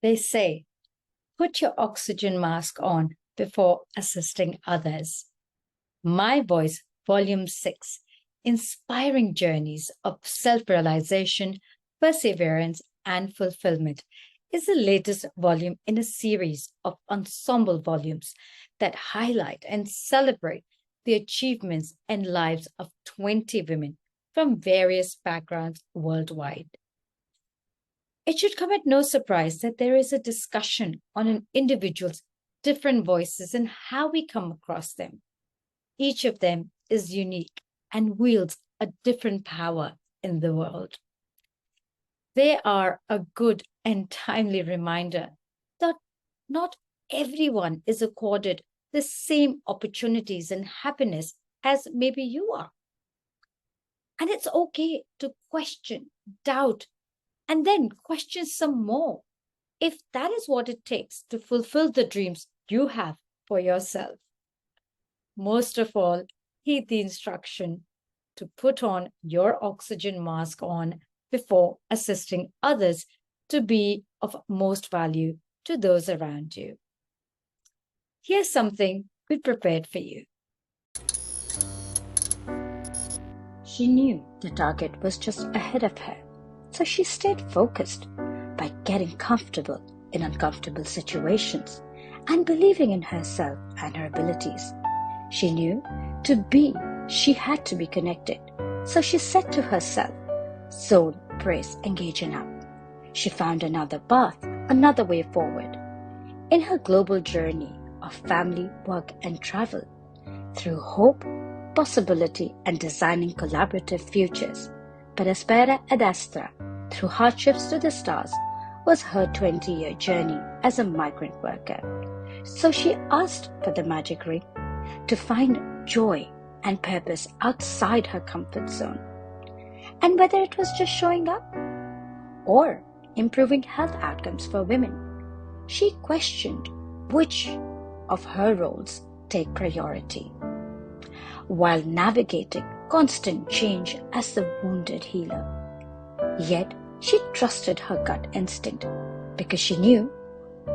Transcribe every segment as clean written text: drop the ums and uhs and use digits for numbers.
They say, put your oxygen mask on before assisting others. My Voice, Volume 6, Inspiring Journeys of Self-Realization, Perseverance, and Fulfillment, is the latest volume in a series of ensemble volumes that highlight and celebrate the achievements and lives of 20 women from various backgrounds worldwide. It should come at no surprise that there is a discussion on an individual's different voices and how we come across them. Each of them is unique and wields a different power in the world. They are a good and timely reminder that not everyone is accorded the same opportunities and happiness as maybe you are. And it's okay to question, doubt, and then question some more if that is what it takes to fulfill the dreams you have for yourself. Most of all, heed the instruction to put on your oxygen mask on before assisting others to be of most value to those around you. Here's something we prepared for you. She knew the target was just ahead of her, so she stayed focused by getting comfortable in uncomfortable situations and believing in herself and her abilities. She knew she had to be connected, so she said to herself, soul, praise, engage and up. She found another path, another way forward. In her global journey of family, work and travel, through hope, possibility and designing collaborative futures, Paraspera ad Astra, through hardships to the stars, was her 20-year journey as a migrant worker. So she asked for the magic ring to find joy and purpose outside her comfort zone. And whether it was just showing up or improving health outcomes for women, she questioned which of her roles take priority, while navigating constant change as the wounded healer. Yet she trusted her gut instinct because she knew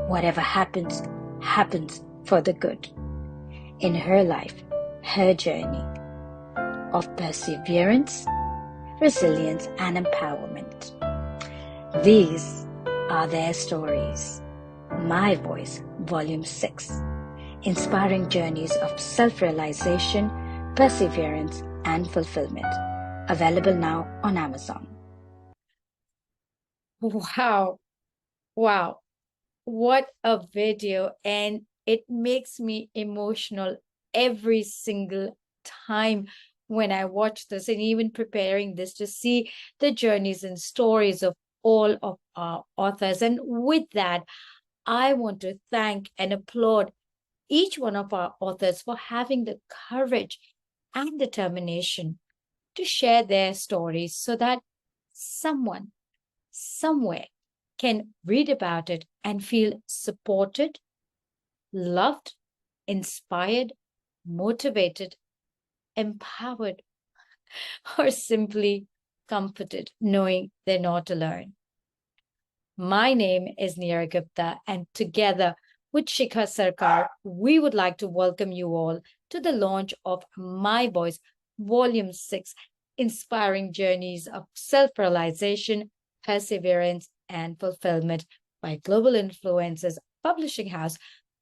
whatever happens, happens for the good. In her life, her journey of perseverance, resilience, and empowerment. These are their stories. My Voice, Volume 6, Inspiring Journeys of Self-Realization, Perseverance, and Fulfillment. Available now on Amazon. Wow. Wow. What a video. And it makes me emotional every single time when I watch this, and even preparing this, to see the journeys and stories of all of our authors. And with that, I want to thank and applaud each one of our authors for having the courage and determination to share their stories so that someone, somewhere, can read about it and feel supported, loved, inspired, motivated, empowered, or simply comforted, knowing they're not alone. My name is Neera Gupta, and together with Shikha Sarkar, we would like to welcome you all to the launch of My Voice, Volume 6, Inspiring Journeys of Self-Realization, Perseverance, and Fulfillment by Global Influencers Publishing House,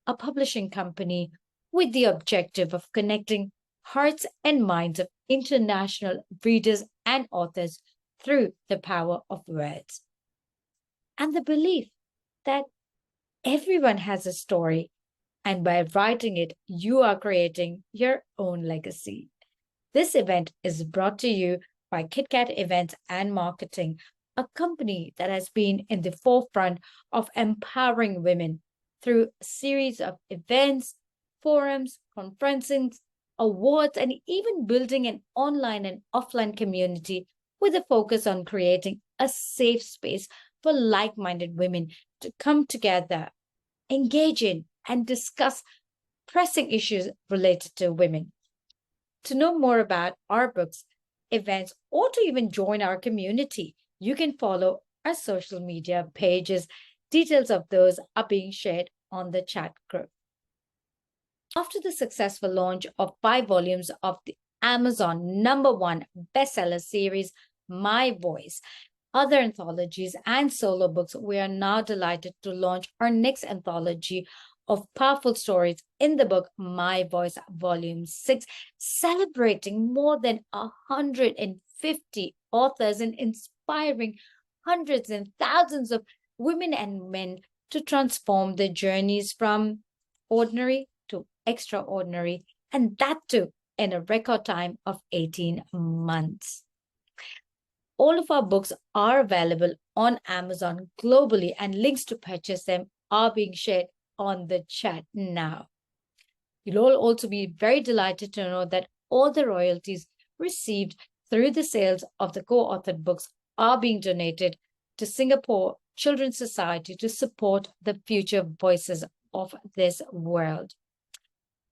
a publishing company with the objective of connecting hearts and minds of international readers and authors through the power of words. And the belief that everyone has a story, and by writing it, you are creating your own legacy. This event is brought to you by KitKat Events and Marketing, a company that has been in the forefront of empowering women through a series of events, forums, conferences, awards, and even building an online and offline community with a focus on creating a safe space for like-minded women to come together, engage in, and discuss pressing issues related to women. To know more about our books, events, or to even join our community, you can follow our social media pages Details of those are being shared on the chat group. After the successful launch of 5 volumes of the Amazon #1 bestseller series, My Voice, other anthologies, and solo books, we are now delighted to launch our next anthology of powerful stories in the book My Voice, Volume 6, celebrating more than 150 authors and inspiring hundreds and thousands of women and men to transform their journeys from ordinary to extraordinary, and that too in a record time of 18 months. All of our books are available on Amazon globally, and links to purchase them are being shared on the chat now. You'll all also be very delighted to know that all the royalties received through the sales of the co-authored books are being donated to Singapore Children's Society to support the future voices of this world.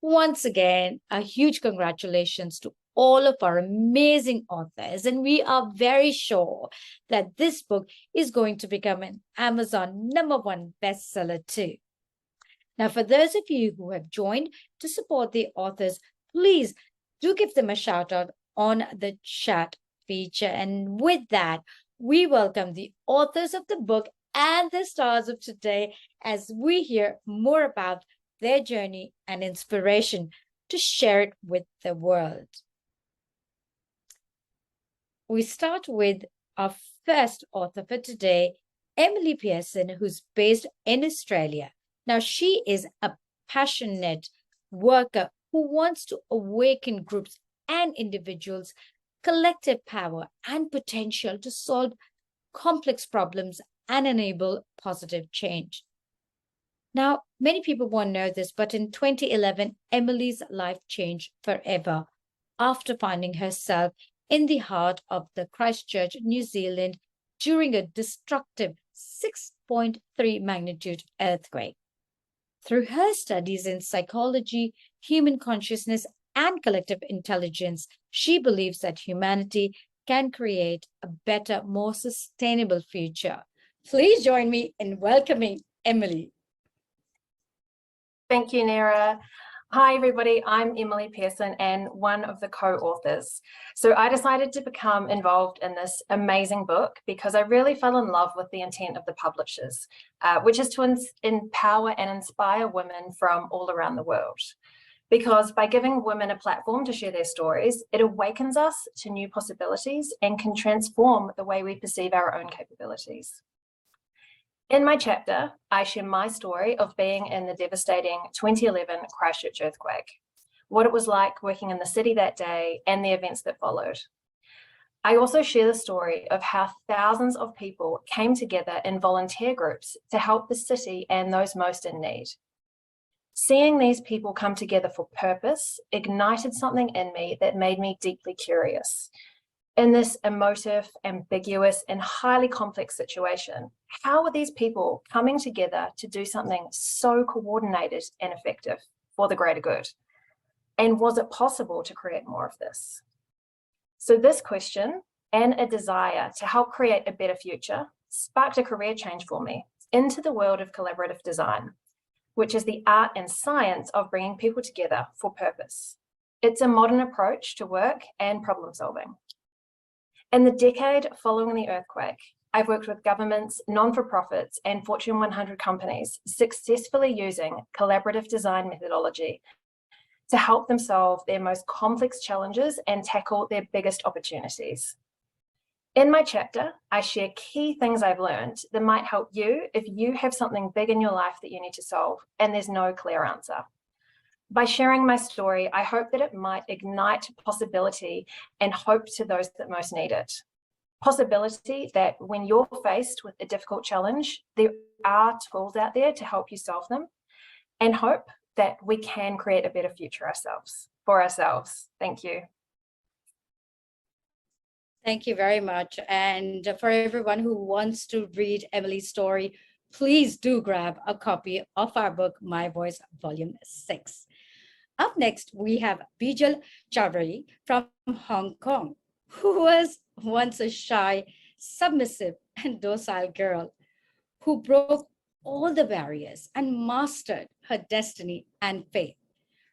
Once again, a huge congratulations to all of our amazing authors, and we are very sure that this book is going to become an Amazon #1 bestseller too. Now, for those of you who have joined to support the authors, please do give them a shout out on the chat feature. And with that, we welcome the authors of the book and the stars of today as we hear more about their journey and inspiration to share it with the world. We start with our first author for today, Emily Pearson, who's based in Australia. Now, she is a passionate worker who wants to awaken groups and individuals' collective power and potential to solve complex problems and enable positive change. Now, many people won't know this, but in 2011, Emily's life changed forever after finding herself in the heart of the Christchurch, New Zealand, during a destructive 6.3 magnitude earthquake. Through her studies in psychology, human consciousness, and collective intelligence, she believes that humanity can create a better, more sustainable future. Please join me in welcoming Emily. Thank you, Nera. Hi, everybody. I'm Emily Pearson and one of the co-authors. So I decided to become involved in this amazing book because I really fell in love with the intent of the publishers, which is to empower and inspire women from all around the world. Because by giving women a platform to share their stories, it awakens us to new possibilities and can transform the way we perceive our own capabilities. In my chapter, I share my story of being in the devastating 2011 Christchurch earthquake, what it was like working in the city that day and the events that followed. I also share the story of how thousands of people came together in volunteer groups to help the city and those most in need. Seeing these people come together for purpose ignited something in me that made me deeply curious. In this emotive, ambiguous, and highly complex situation, how are these people coming together to do something so coordinated and effective for the greater good? And was it possible to create more of this? So this question and a desire to help create a better future sparked a career change for me into the world of collaborative design, which is the art and science of bringing people together for purpose. It's a modern approach to work and problem solving. In the decade following the earthquake, I've worked with governments, non-for-profits, and Fortune 100 companies successfully using collaborative design methodology to help them solve their most complex challenges and tackle their biggest opportunities. In my chapter, I share key things I've learned that might help you if you have something big in your life that you need to solve and there's no clear answer. By sharing my story, I hope that it might ignite possibility and hope to those that most need it. Possibility that when you're faced with a difficult challenge, there are tools out there to help you solve them, and hope that we can create a better future for ourselves. Thank you. Thank you very much. And for everyone who wants to read Emily's story, please do grab a copy of our book, My Voice, Volume 6. Up next, we have Bijal Chowdhury from Hong Kong, who was once a shy, submissive, and docile girl who broke all the barriers and mastered her destiny and faith.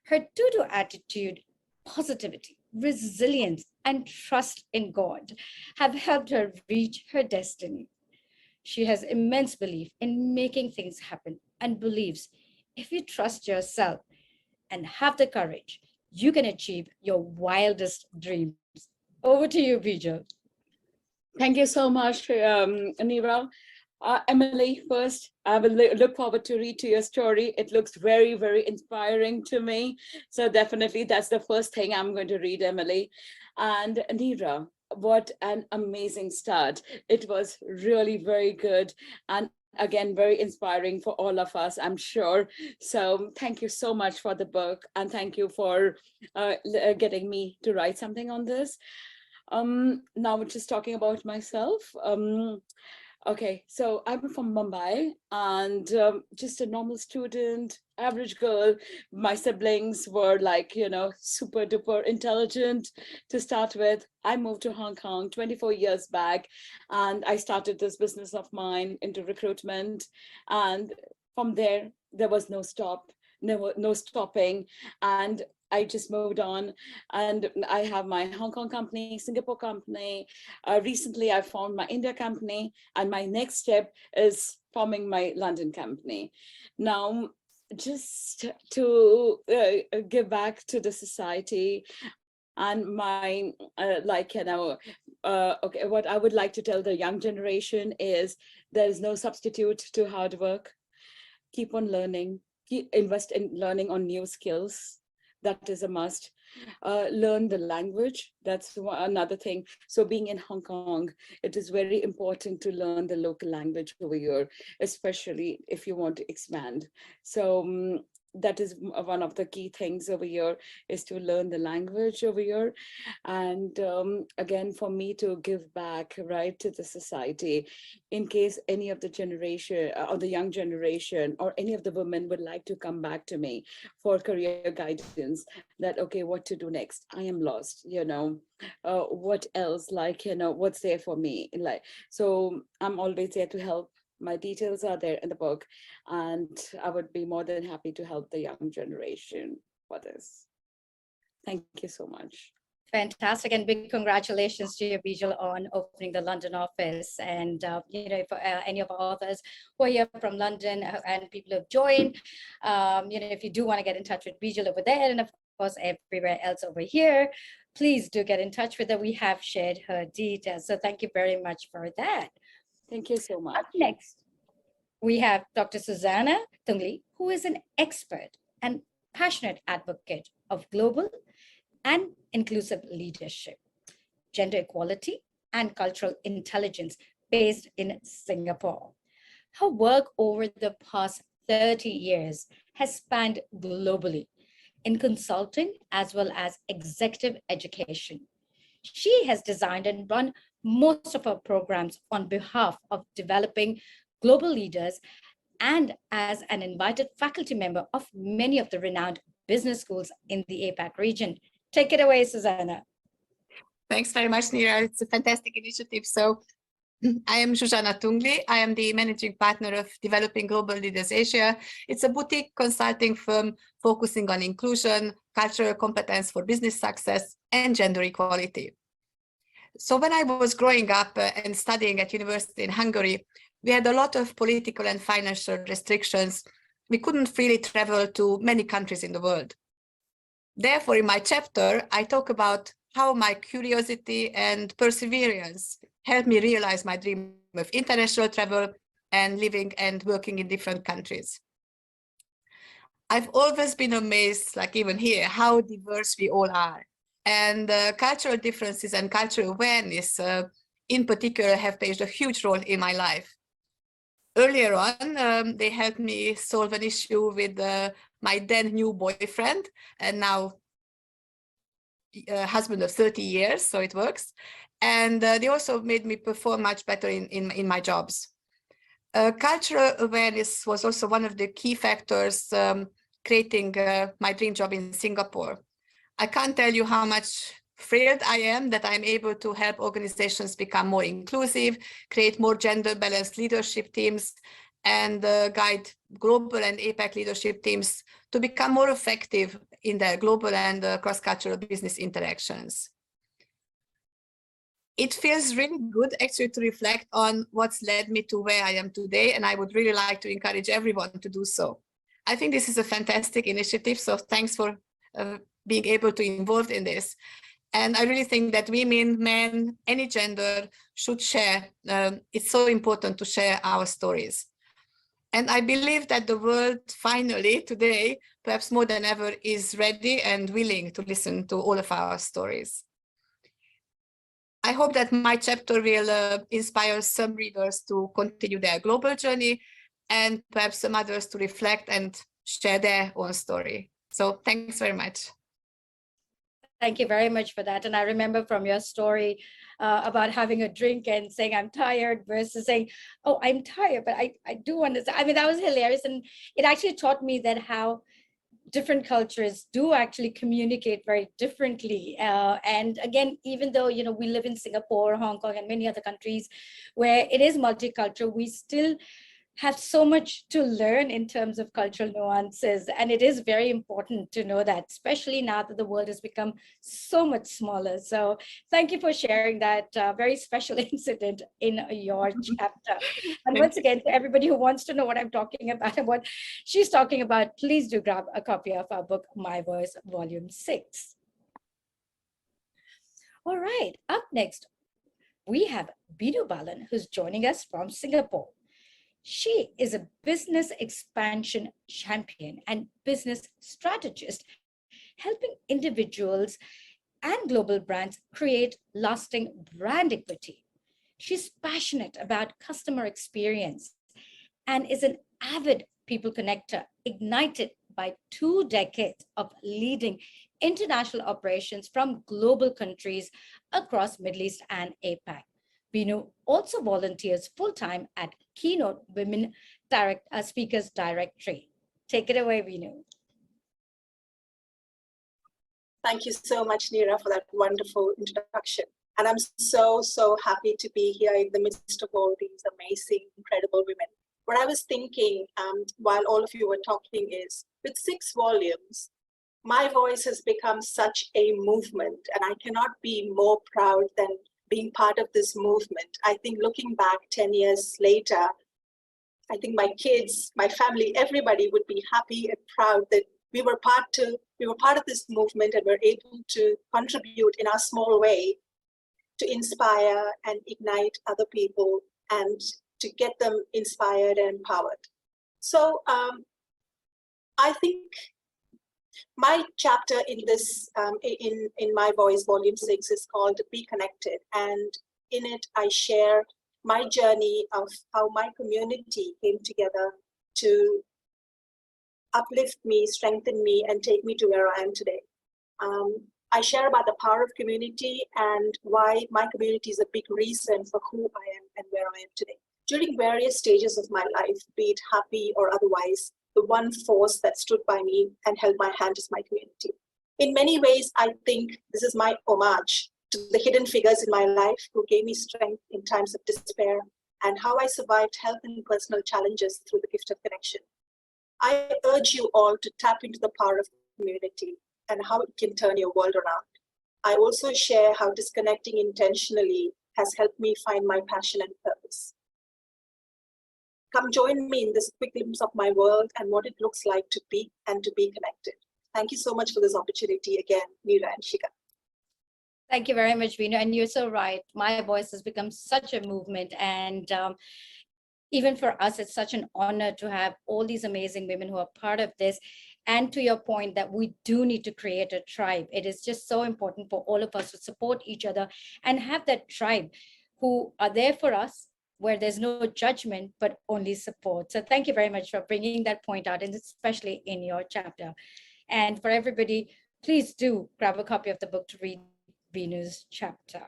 Her do-do attitude, positivity, resilience, and trust in God have helped her reach her destiny. She has immense belief in making things happen and believes if you trust yourself and have the courage, you can achieve your wildest dreams. Over to you, Bijal. Thank you so much, Neera. Emily, first, I will look forward to read to your story. It looks very, very inspiring to me. So definitely that's the first thing I'm going to read, Emily. And Neera, what an amazing start. It was really very good. And again, very inspiring for all of us, I'm sure. So thank you so much for the book. And thank you for getting me to write something on this. Now just talking about myself. Okay, so I'm from Mumbai and just a normal student, average girl. My siblings were like, super duper intelligent to start with. I moved to Hong Kong 24 years back and I started this business of mine into recruitment. And from there was no stop, no stopping. And I just moved on and I have my Hong Kong company, Singapore company. Recently, I found my India company, and my next step is forming my London company. Now, just to give back to the society and my, okay, what I would like to tell the young generation is there is no substitute to hard work. Keep on learning, invest in learning on new skills. That is a must. Learn the language. That's another thing. So being in Hong Kong, it is very important to learn the local language over here, especially if you want to expand. So that is one of the key things over here, is to learn the language over here. And again, for me to give back, right, to the society, in case any of the generation or the young generation or any of the women would like to come back to me for career guidance, that, okay, what to do next? I am lost, what else, what's there for me? Like, so I'm always there to help. My details are there in the book, and I would be more than happy to help the young generation for this. Thank you so much. Fantastic, and big congratulations to you, Bijal, on opening the London office. And for any of our authors who are here from London and people who have joined, if you do want to get in touch with Bijal over there, and of course everywhere else over here, please do get in touch with her. We have shared her details. So thank you very much for that. Thank you so much. Up next, we have Dr. Susanna Tungli, who is an expert and passionate advocate of global and inclusive leadership, gender equality, and cultural intelligence based in Singapore. Her work over the past 30 years has spanned globally in consulting as well as executive education. She has designed and run most of her programs on behalf of developing global leaders and as an invited faculty member of many of the renowned business schools in the APAC region. Take it away, Susanna. Thanks very much, Neera. It's a fantastic initiative. So I am Zsuzsanna Tungli. I am the managing partner of Developing Global Leaders Asia. It's a boutique consulting firm focusing on inclusion, cultural competence for business success, and gender equality. So when I was growing up and studying at university in Hungary, we had a lot of political and financial restrictions. We couldn't freely travel to many countries in the world. Therefore, in my chapter, I talk about how my curiosity and perseverance helped me realize my dream of international travel and living and working in different countries. I've always been amazed, like even here, how diverse we all are. And cultural differences and cultural awareness, in particular, have played a huge role in my life. Earlier on, they helped me solve an issue with my then new boyfriend, and now husband of 30 years, so it works. And they also made me perform much better in my jobs. Cultural awareness was also one of the key factors creating my dream job in Singapore. I can't tell you how much thrilled I am that I'm able to help organizations become more inclusive, create more gender balanced leadership teams, and guide global and APAC leadership teams to become more effective in their global and cross-cultural business interactions. It feels really good actually to reflect on what's led me to where I am today, and I would really like to encourage everyone to do so. I think this is a fantastic initiative, so thanks for being able to involve in this. And I really think that women, men, any gender should share. It's so important to share our stories. And I believe that the world finally today, perhaps more than ever, is ready and willing to listen to all of our stories. I hope that my chapter will inspire some readers to continue their global journey and perhaps some others to reflect and share their own story. So thanks very much. Thank you very much for that. And I remember from your story about having a drink and saying, I'm tired versus saying, oh, I'm tired, but I do understand. I mean, that was hilarious. And it actually taught me that how different cultures do actually communicate very differently. And again, even though, you know, we live in Singapore, Hong Kong, and many other countries where it is multicultural, we still have so much to learn in terms of cultural nuances. And it is very important to know that, especially now that the world has become so much smaller. So thank you for sharing that very special incident in your chapter. And once again, to everybody who wants to know what I'm talking about and what she's talking about, please do grab a copy of our book, My Voice, Volume 6. All right, up next, we have Binu Balan, who's joining us from Singapore. She is a business expansion champion and business strategist, helping individuals and global brands create lasting brand equity. She's passionate about customer experience and is an avid people connector, ignited by 2 decades of leading international operations from global countries across Middle East and APAC. Binu also volunteers full-time at Keynote Women Speakers Directory. Take it away, Binu. Thank you so much, Neera, for that wonderful introduction. And I'm so happy to be here in the midst of all these amazing, incredible women. What I was thinking while all of you were talking is, with 6 volumes, my voice has become such a movement, and I cannot be more proud than being part of this movement. I think looking back 10 years later, I think my kids, my family, everybody would be happy and proud that we were part of this movement and were able to contribute in our small way to inspire and ignite other people and to get them inspired and empowered. So I think my chapter in this, in My Voice, Volume 6, is called Be Connected. And in it, I share my journey of how my community came together to uplift me, strengthen me, and take me to where I am today. I share about the power of community and why my community is a big reason for who I am and where I am today. During various stages of my life, be it happy or otherwise, the one force that stood by me and held my hand is my community. In many ways, I think this is my homage to the hidden figures in my life who gave me strength in times of despair and how I survived health and personal challenges through the gift of connection. I urge you all to tap into the power of community and how it can turn your world around. I also share how disconnecting intentionally has helped me find my passion and purpose. Come join me in this quick glimpse of my world and what it looks like to be and to be connected. Thank you so much for this opportunity again, Neera and Shika. Thank you very much, Binu. And you're so right. My Voice has become such a movement. And even for us, it's such an honor to have all these amazing women who are part of this. And to your point that we do need to create a tribe. It is just so important for all of us to support each other and have that tribe who are there for us, where there's no judgment, but only support. So thank you very much for bringing that point out, and especially in your chapter. And for everybody, please do grab a copy of the book to read Binu's chapter.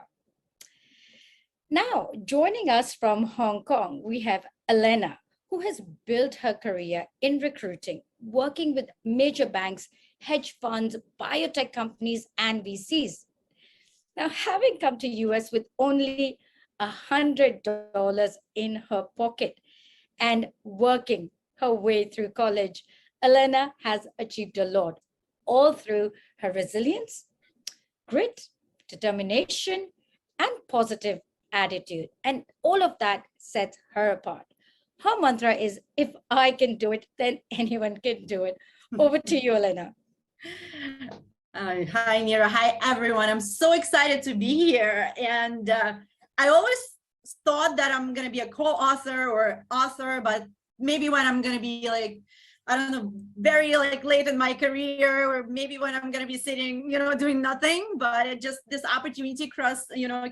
Now, joining us from Hong Kong, we have Elena, who has built her career in recruiting, working with major banks, hedge funds, biotech companies, and VCs. Now, having come to US with only $100 in her pocket and working her way through college, Elena has achieved a lot, all through her resilience, grit, determination, and positive attitude. And all of that sets her apart. Her mantra is, if I can do it, then anyone can do it. Over to you, Elena. Hi, Neera. Hi, everyone. I'm so excited to be here. And I always thought that I'm going to be a co-author or author, but maybe when I'm going to be like, I don't know, very like late in my career, or maybe when I'm going to be sitting, doing nothing. But it just, this opportunity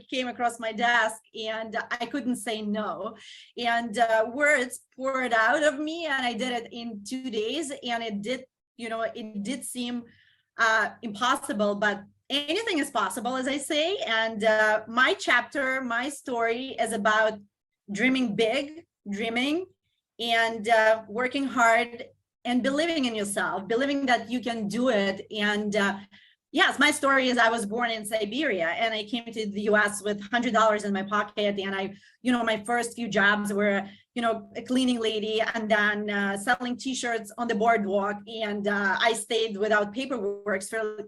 came across my desk, and I couldn't say no. And words poured out of me, and I did it in 2 days. And it did seem impossible, but anything is possible, as I say. And my chapter, my story is about dreaming big, dreaming, and working hard, and believing in yourself, believing that you can do it. And yes, my story is I was born in Siberia, and I came to the US with $100 in my pocket. And my first few jobs were, a cleaning lady, and then selling t-shirts on the boardwalk. And I stayed without paperwork for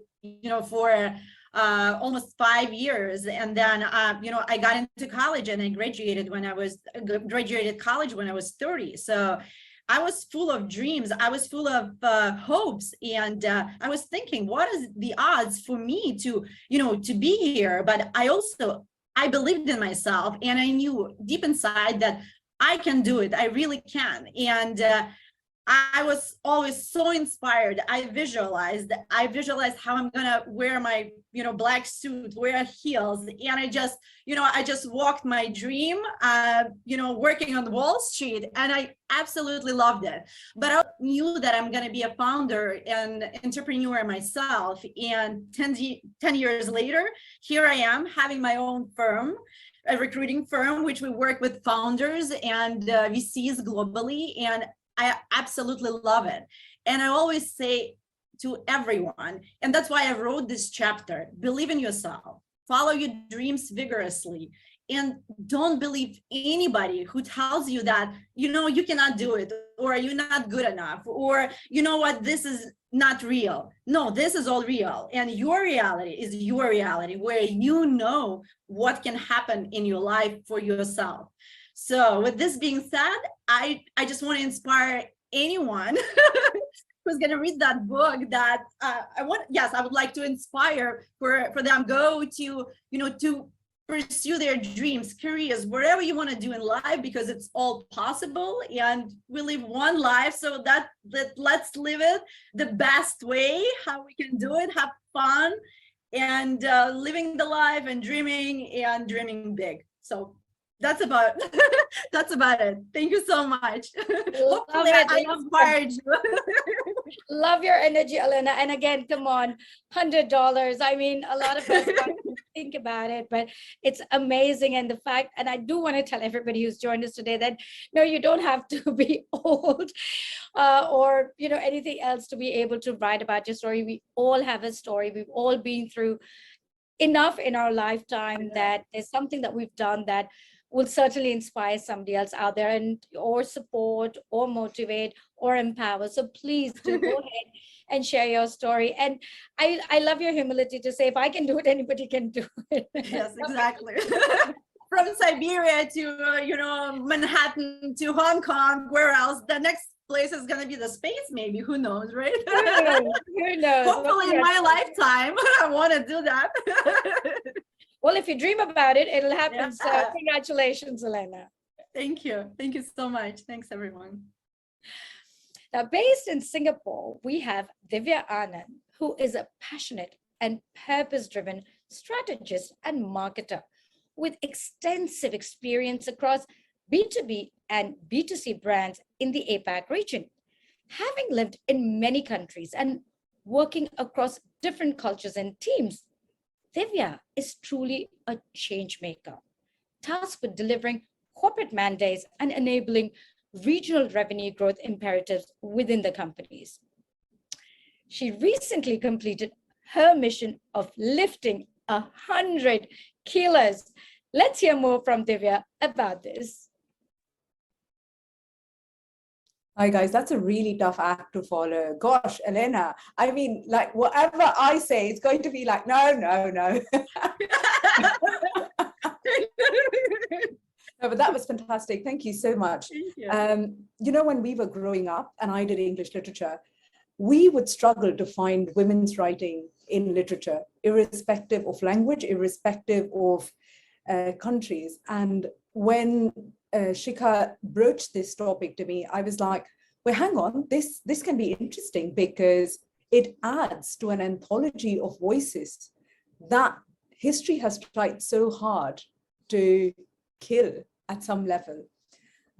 almost 5 years. And then, I got into college, and I graduated college when I was 30. So I was full of dreams. I was full of hopes. And I was thinking, what is the odds for me to be here? But I believed in myself, and I knew deep inside that I can do it. I really can. And I was always so inspired. I visualized how I'm gonna wear my, black suit, wear heels. And I just walked my dream, working on Wall Street, and I absolutely loved it. But I knew that I'm gonna be a founder and entrepreneur myself. And 10 years later, here I am having my own firm, a recruiting firm, which we work with founders and VCs globally. And I absolutely love it. And I always say to everyone, and that's why I wrote this chapter, believe in yourself, follow your dreams vigorously, and don't believe anybody who tells you that, you cannot do it, or you're not good enough, or this is not real. No, this is all real. And your reality is your reality, where you know what can happen in your life for yourself. So with this being said, I just want to inspire anyone who's going to read that book that I would like to inspire for them go to, to pursue their dreams, careers, whatever you want to do in life, because it's all possible. And we live one life, so that let's live it the best way, how we can do it, have fun, and living the life and dreaming big. So that's about it. Thank you so much. Hopefully I inspired you. Love your energy, Elena. And again, come on, $100. I mean, a lot of us don't think about it, but it's amazing. And the fact, and I do want to tell everybody who's joined us today that no, you don't have to be old or anything else to be able to write about your story. We all have a story. We've all been through enough in our lifetime that there's something that we've done that will certainly inspire somebody else out there, and or support or motivate or empower. So please do go ahead and share your story. And I love your humility to say, if I can do it, anybody can do it. Yes, exactly. From Siberia to Manhattan to Hong Kong, where else? The next place is going to be the space, maybe. Who knows, right? Who knows? Hopefully in my lifetime, I want to do that. Well, if you dream about it, it'll happen. Yeah. So congratulations, Elena. Thank you. Thank you so much. Thanks, everyone. Now, based in Singapore, we have Divya Anand, who is a passionate and purpose-driven strategist and marketer with extensive experience across B2B and B2C brands in the APAC region. Having lived in many countries and working across different cultures and teams, Divya is truly a change maker, tasked with delivering corporate mandates and enabling regional revenue growth imperatives within the companies. She recently completed her mission of lifting 100 kilos. Let's hear more from Divya about this. Hi guys, that's a really tough act to follow. Gosh, Elena, I mean, like whatever I say, it's going to be like, no, no, no. No, but that was fantastic. Thank you so much. Thank you. You know, when we were growing up and I did English literature, we would struggle to find women's writing in literature, irrespective of language, irrespective of countries. And when Shikha broached this topic to me, I was like, well, hang on, this can be interesting because it adds to an anthology of voices that history has tried so hard to kill at some level.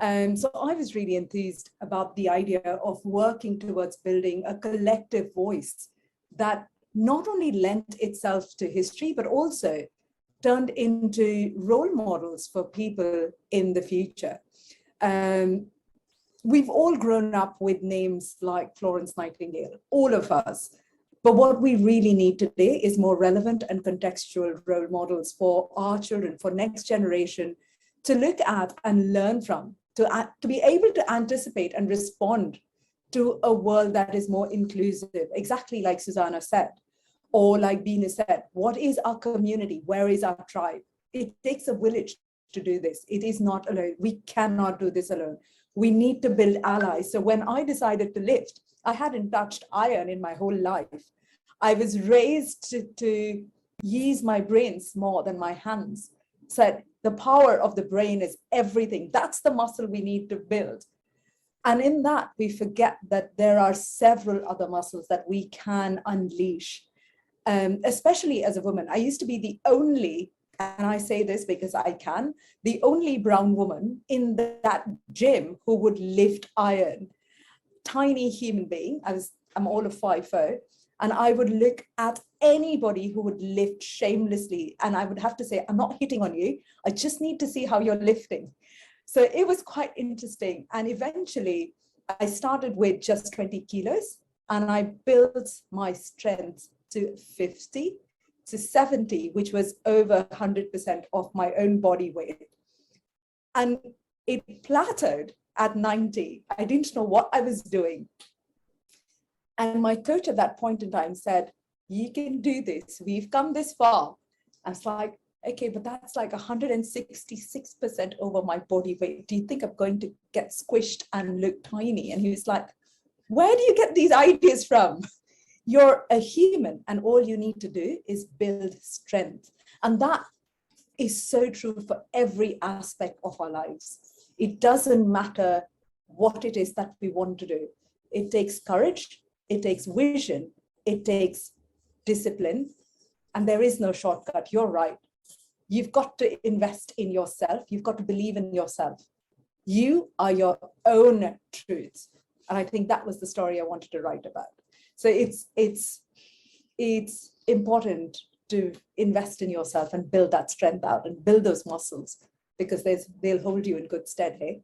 So I was really enthused about the idea of working towards building a collective voice that not only lent itself to history, but also turned into role models for people in the future. We've all grown up with names like Florence Nightingale, all of us. But what we really need today is more relevant and contextual role models for our children, for next generation to look at and learn from, to be able to anticipate and respond to a world that is more inclusive, exactly like Susanna said, or like Bina said, what is our community? Where is our tribe? It takes a village to do this. It is not alone. We cannot do this alone. We need to build allies. So when I decided to lift, I hadn't touched iron in my whole life. I was raised to use my brains more than my hands. Said the power of the brain is everything. That's the muscle we need to build. And in that, we forget that there are several other muscles that we can unleash, especially as a woman. I used to be the only, and I say this because I can, the only brown woman in that gym who would lift iron. Tiny human being. I'm all of 5'4", and I would look at anybody who would lift shamelessly, and I would have to say, I'm not hitting on you. I just need to see how you're lifting. So it was quite interesting. And eventually I started with just 20 kilos and I built my strength to 50 to 70, which was over 100% of my own body weight. And it plateaued at 90. I didn't know what I was doing. And my coach at that point in time said, you can do this. We've come this far. I was like, okay, but that's like 166% over my body weight. Do you think I'm going to get squished and look tiny? And he was like, where do you get these ideas from? You're a human and all you need to do is build strength. And that is so true for every aspect of our lives. It doesn't matter what it is that we want to do. It takes courage, it takes vision, it takes discipline, and there is no shortcut. You're right. You've got to invest in yourself. You've got to believe in yourself. You are your own truth. And I think that was the story I wanted to write about. So it's important to invest in yourself and build that strength out and build those muscles, because they'll hold you in good stead, hey?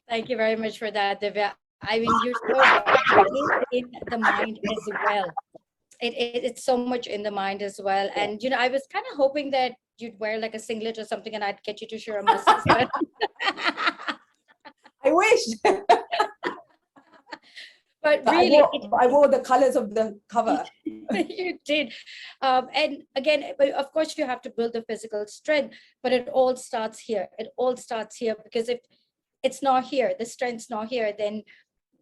Thank you very much for that, Divya. I mean, you're so right. It is in the mind as well. It's so much in the mind as well. And, you know, I was kind of hoping that you'd wear like a singlet or something and I'd get you to show your muscles. But I wish. But really, I wore the colors of the cover. You did. And again, of course, you have to build the physical strength, but it all starts here. It all starts here, because if it's not here, the strength's not here, then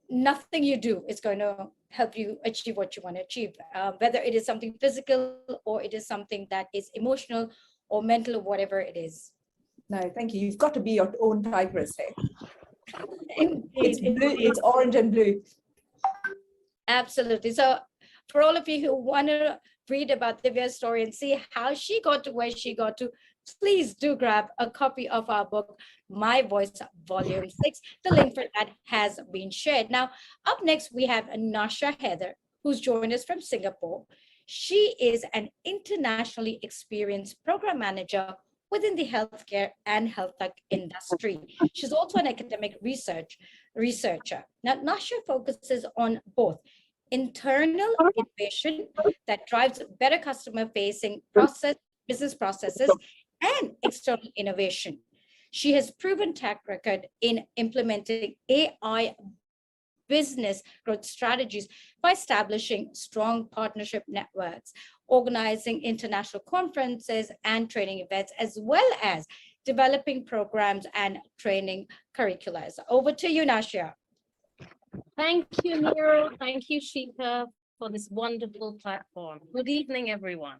nothing you do is going to help you achieve what you want to achieve, whether it is something physical or it is something that is emotional or mental or whatever it is. No, thank you. You've got to be your own tigress, hey? Indeed, It's blue, it's orange and blue. Absolutely. So for all of you who want to read about Divya's story and see how she got to where she got to, please do grab a copy of our book, My Voice, Volume 6. The link for that has been shared. Now, up next, we have Nasha Heather, who's joined us from Singapore. She is an internationally experienced program manager within the healthcare and health tech industry. She's also an academic researcher. Now, Nasha focuses on both internal innovation that drives better customer-facing business processes and external innovation. She has proven track record in implementing AI business growth strategies by establishing strong partnership networks, organizing international conferences and training events, as well as developing programs and training curricula. So over to you, Nasha. Thank you, Nero. Thank you, Shika, for this wonderful platform. Good evening, everyone.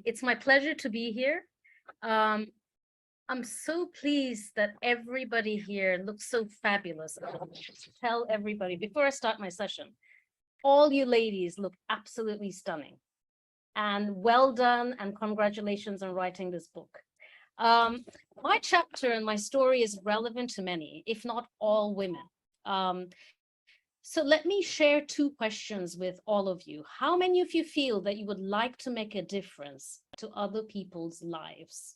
It's my pleasure to be here. I'm so pleased that everybody here looks so fabulous. I'll tell everybody before I start my session, all you ladies look absolutely stunning. And well done, and congratulations on writing this book. My chapter and my story is relevant to many, if not all women. So let me share two questions with all of you. How many of you feel that you would like to make a difference to other people's lives?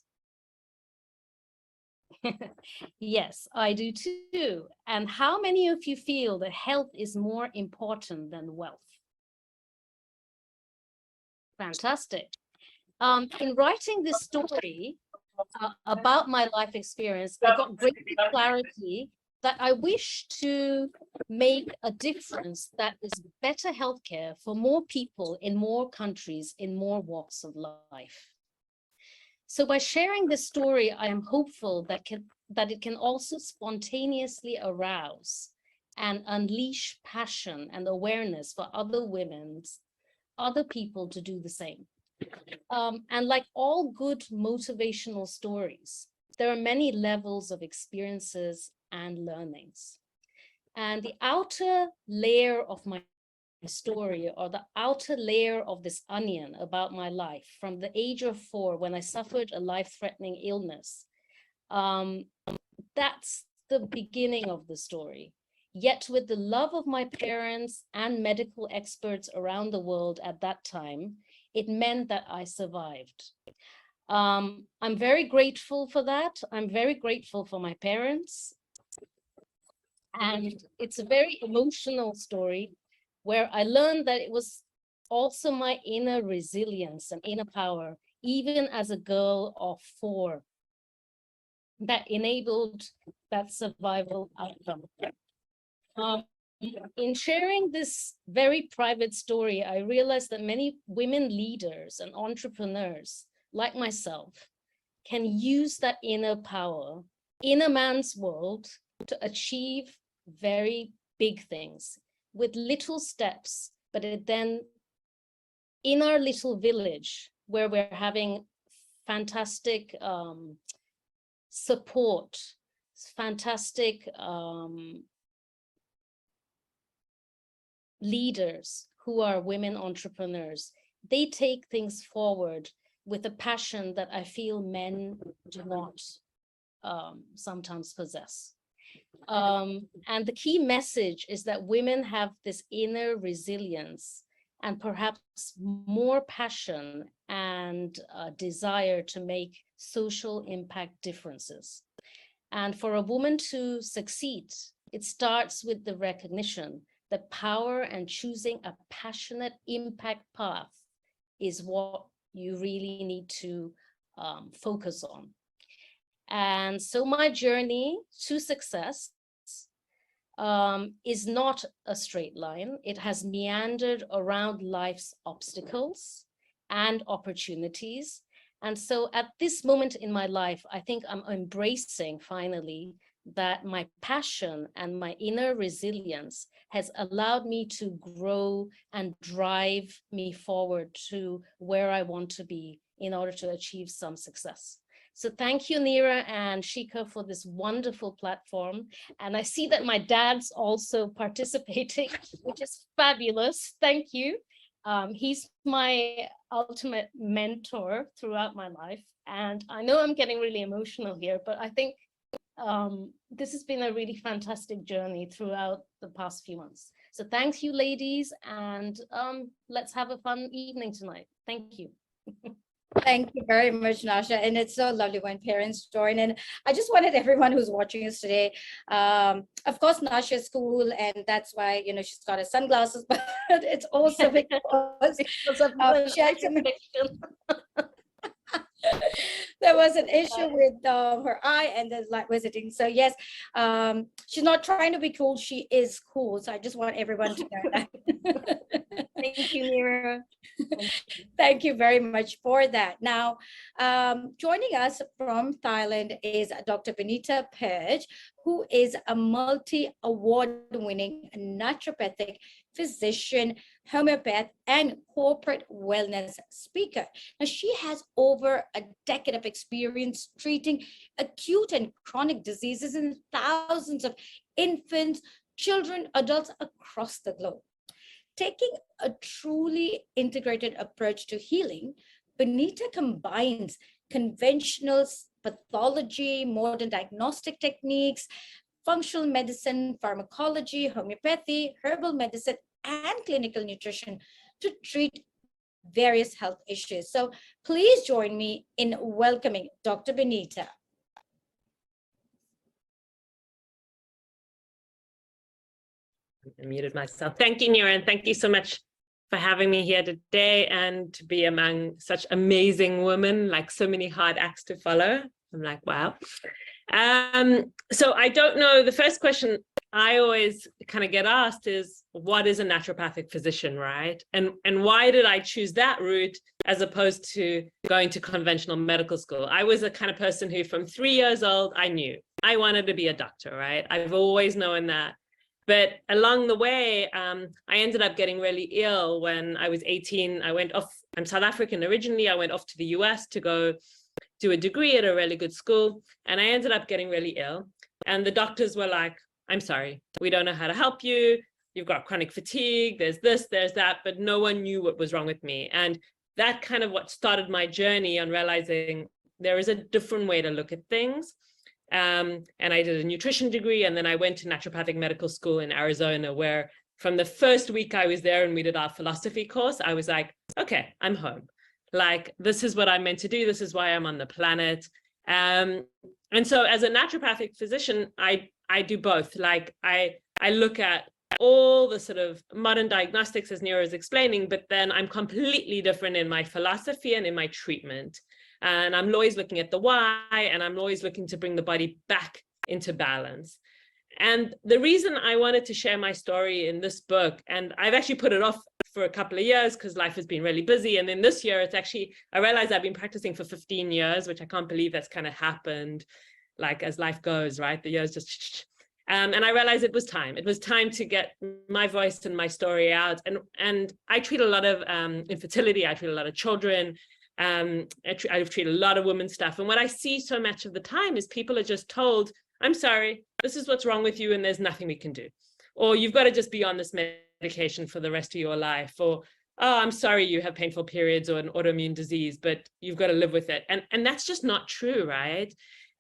Yes, I do too. And how many of you feel that health is more important than wealth? Fantastic. In writing this story about my life experience, I got great clarity that I wish to make a difference that is better healthcare for more people in more countries, in more walks of life. So by sharing this story, I am hopeful that it can also spontaneously arouse and unleash passion and awareness for other other people to do the same. And like all good motivational stories, there are many levels of experiences and learnings. And the outer layer of my story, or the outer layer of this onion about my life from the age of 4 when I suffered a life-threatening illness, that's the beginning of the story. Yet with the love of my parents and medical experts around the world at that time, it meant that I survived. I'm very grateful for that. I'm very grateful for my parents. And it's a very emotional story where I learned that it was also my inner resilience and inner power, even as a girl of 4, that enabled that survival outcome. In sharing this very private story, I realized that many women leaders and entrepreneurs like myself can use that inner power in a man's world to achieve very big things with little steps, but then in our little village where we're having fantastic support, fantastic leaders who are women entrepreneurs, they take things forward with a passion that I feel men do not sometimes possess. And the key message is that women have this inner resilience and perhaps more passion and desire to make social impact differences. And for a woman to succeed, it starts with the recognition that power and choosing a passionate impact path is what you really need to focus on. And so my journey to success is not a straight line. It has meandered around life's obstacles and opportunities. And so at this moment in my life, I think I'm embracing finally that my passion and my inner resilience has allowed me to grow and drive me forward to where I want to be in order to achieve some success. So thank you, Neera and Shika, for this wonderful platform. And I see that my dad's also participating, which is fabulous. Thank you. He's my ultimate mentor throughout my life. And I know I'm getting really emotional here, but I think this has been a really fantastic journey throughout the past few months. So thank you, ladies, and let's have a fun evening tonight. Thank you. Thank you very much, Nasha. And it's so lovely when parents join. And I just wanted everyone who's watching us today, of course, Nasha's cool, and that's why, you know, she's got her sunglasses, but it's also because of she had some There was an issue with her eye and the light visiting. So yes, she's not trying to be cool. She is cool. So I just want everyone to know that. Thank you, Neera. Thank you very much for that. Now, joining us from Thailand is Dr. Benita Page, who is a multi-award-winning naturopathic physician, homeopath, and corporate wellness speaker. Now, she has over a decade of experience treating acute and chronic diseases in thousands of infants, children, adults across the globe. Taking a truly integrated approach to healing, Benita combines conventional pathology, modern diagnostic techniques, functional medicine, pharmacology, homeopathy, herbal medicine, and clinical nutrition to treat various health issues. So please join me in welcoming Dr. Benita. I muted myself. Thank you, Neera, and thank you so much for having me here today and to be among such amazing women, like so many hard acts to follow. I'm like, wow. So I don't know, the first question I always kind of get asked is, what is a naturopathic physician, right? And why did I choose that route as opposed to going to conventional medical school? I was a kind of person who from 3 years old, I knew I wanted to be a doctor, right? I've always known that. But along the way, I ended up getting really ill when I was 18. I went off, I'm South African originally. I went off to the US to go do a degree at a really good school. And I ended up getting really ill. And the doctors were like, I'm sorry, we don't know how to help you. You've got chronic fatigue, there's this, there's that, but no one knew what was wrong with me. And that kind of what started my journey on realizing there is a different way to look at things. And I did a nutrition degree, and then I went to naturopathic medical school in Arizona, where from the first week I was there and we did our philosophy course, I was like, okay, I'm home. Like, this is what I'm meant to do. This is why I'm on the planet. And so as a naturopathic physician, I do both. Like, I look at all the sort of modern diagnostics, as Neera is explaining, but then I'm completely different in my philosophy and in my treatment. And I'm always looking at the why, and I'm always looking to bring the body back into balance. And the reason I wanted to share my story in this book, and I've actually put it off for a couple of years because life has been really busy. And then this year, it's actually, I realized I've been practicing for 15 years, which I can't believe that's kind of happened, like as life goes, right? The years just, and I realized it was time. It was time to get my voice and my story out. And I treat a lot of infertility. I treat a lot of children. I've treated a lot of women's stuff. And what I see so much of the time is people are just told, I'm sorry, this is what's wrong with you and there's nothing we can do. Or you've got to just be on this medication for the rest of your life. Or, oh, I'm sorry you have painful periods or an autoimmune disease, but you've got to live with it. And that's just not true, right?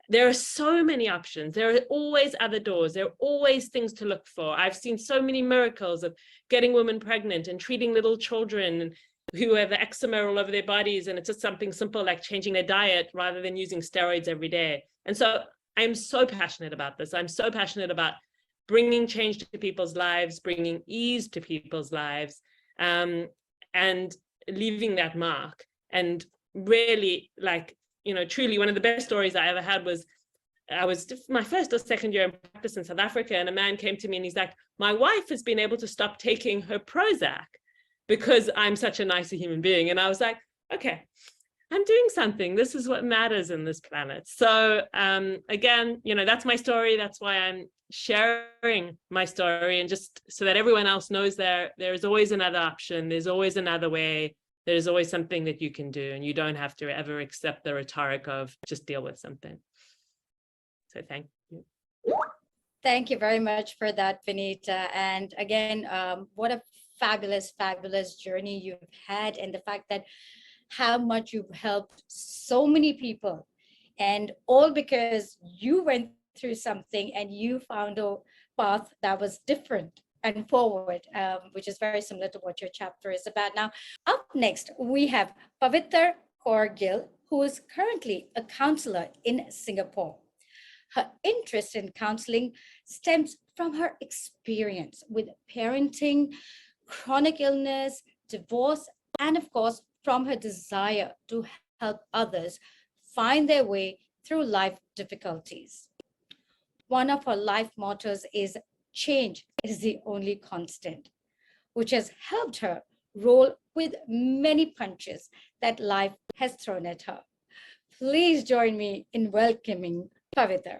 There are so many options. There are always other doors. There are always things to look for. I've seen so many miracles of getting women pregnant and treating little children who have eczema all over their bodies, and it's just something simple like changing their diet rather than using steroids every day. And so I'm so passionate about this. I'm so passionate about bringing change to people's lives, bringing ease to people's lives, and leaving that mark. And really, like, you know, truly one of the best stories I ever had was, I was my first or second year in practice in South Africa, and a man came to me and he's like, my wife has been able to stop taking her Prozac because I'm such a nicer human being. And I was like, okay, I'm doing something. This is what matters in this planet. So again, you know, that's my story. That's why I'm sharing my story, and just so that everyone else knows there's always another option. There's always another way. There's always something that you can do, and you don't have to ever accept the rhetoric of just deal with something. So thank you. Thank you very much for that, Benita. And again, what a fabulous, fabulous journey you've had, and the fact that how much you've helped so many people, and all because you went through something and you found a path that was different and forward, which is very similar to what your chapter is about. Now, up next, we have Pavitra Kaur Gill, who is currently a counselor in Singapore. Her interest in counseling stems from her experience with parenting, chronic illness, divorce, and of course, from her desire to help others find their way through life difficulties. One of her life mottos is change is the only constant, which has helped her roll with many punches that life has thrown at her. Please join me in welcoming Paviter.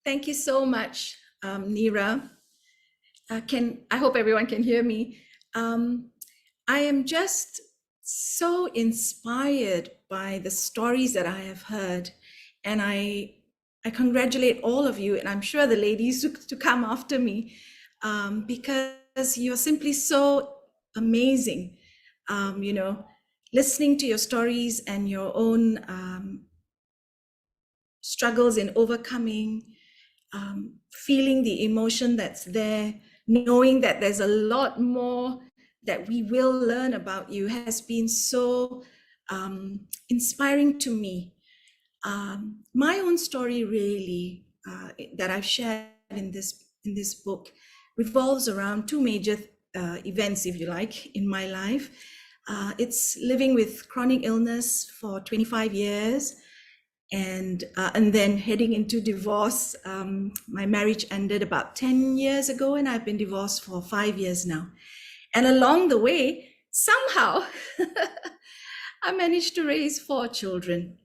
Thank you so much, Neera. I hope everyone can hear me. I am just so inspired by the stories that I have heard, and I congratulate all of you, and I'm sure the ladies to come after me, because you're simply so amazing. You know, listening to your stories and your own struggles in overcoming, feeling the emotion that's there, knowing that there's a lot more that we will learn about you has been so inspiring to me. My own story really that I've shared in this book revolves around two major events, if you like, in my life. It's living with chronic illness for 25 years, and then heading into divorce. My marriage ended about 10 years ago, and I've been divorced for 5 years now. And along the way, somehow, I managed to raise 4 children,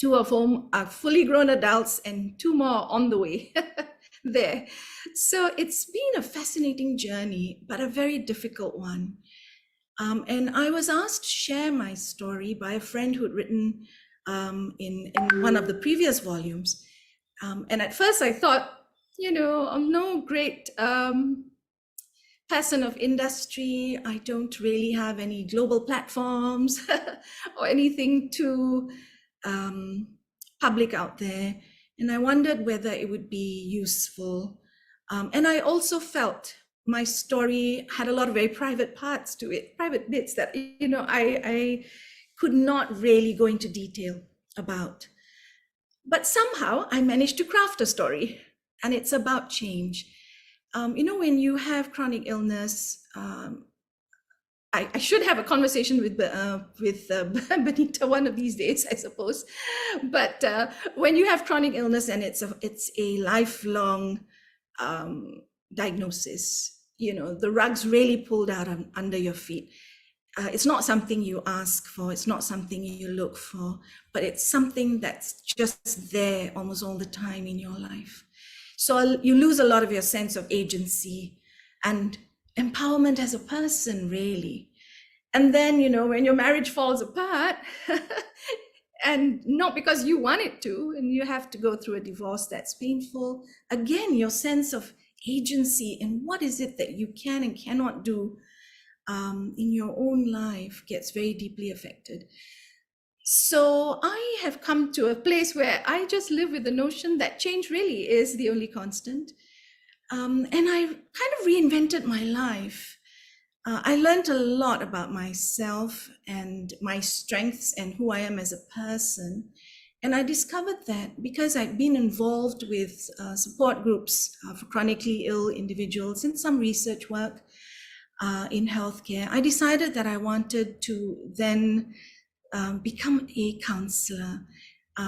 2 of whom are fully grown adults and 2 more on the way there. So it's been a fascinating journey, but a very difficult one. And I was asked to share my story by a friend who'd written in one of the previous volumes. And at first I thought, you know, I'm no great person of industry. I don't really have any global platforms or anything too public out there. And I wondered whether it would be useful. And I also felt my story had a lot of very private parts to it, private bits that, you know, I could not really go into detail about. But somehow I managed to craft a story, and it's about change. You know, when you have chronic illness, I should have a conversation with Benita one of these days, I suppose. But when you have chronic illness and it's a lifelong diagnosis, you know, the rug's really pulled out under your feet. It's not something you ask for, it's not something you look for, but it's something that's just there almost all the time in your life. So you lose a lot of your sense of agency and empowerment as a person, really. And then, you know, when your marriage falls apart, and not because you want it to, and you have to go through a divorce that's painful, again, your sense of agency and what is it that you can and cannot do in your own life gets very deeply affected. So I have come to a place where I just live with the notion that change really is the only constant. And I kind of reinvented my life. I learned a lot about myself and my strengths and who I am as a person. And I discovered that because I'd been involved with support groups for chronically ill individuals and some research work in healthcare, I decided that I wanted to then become a counselor.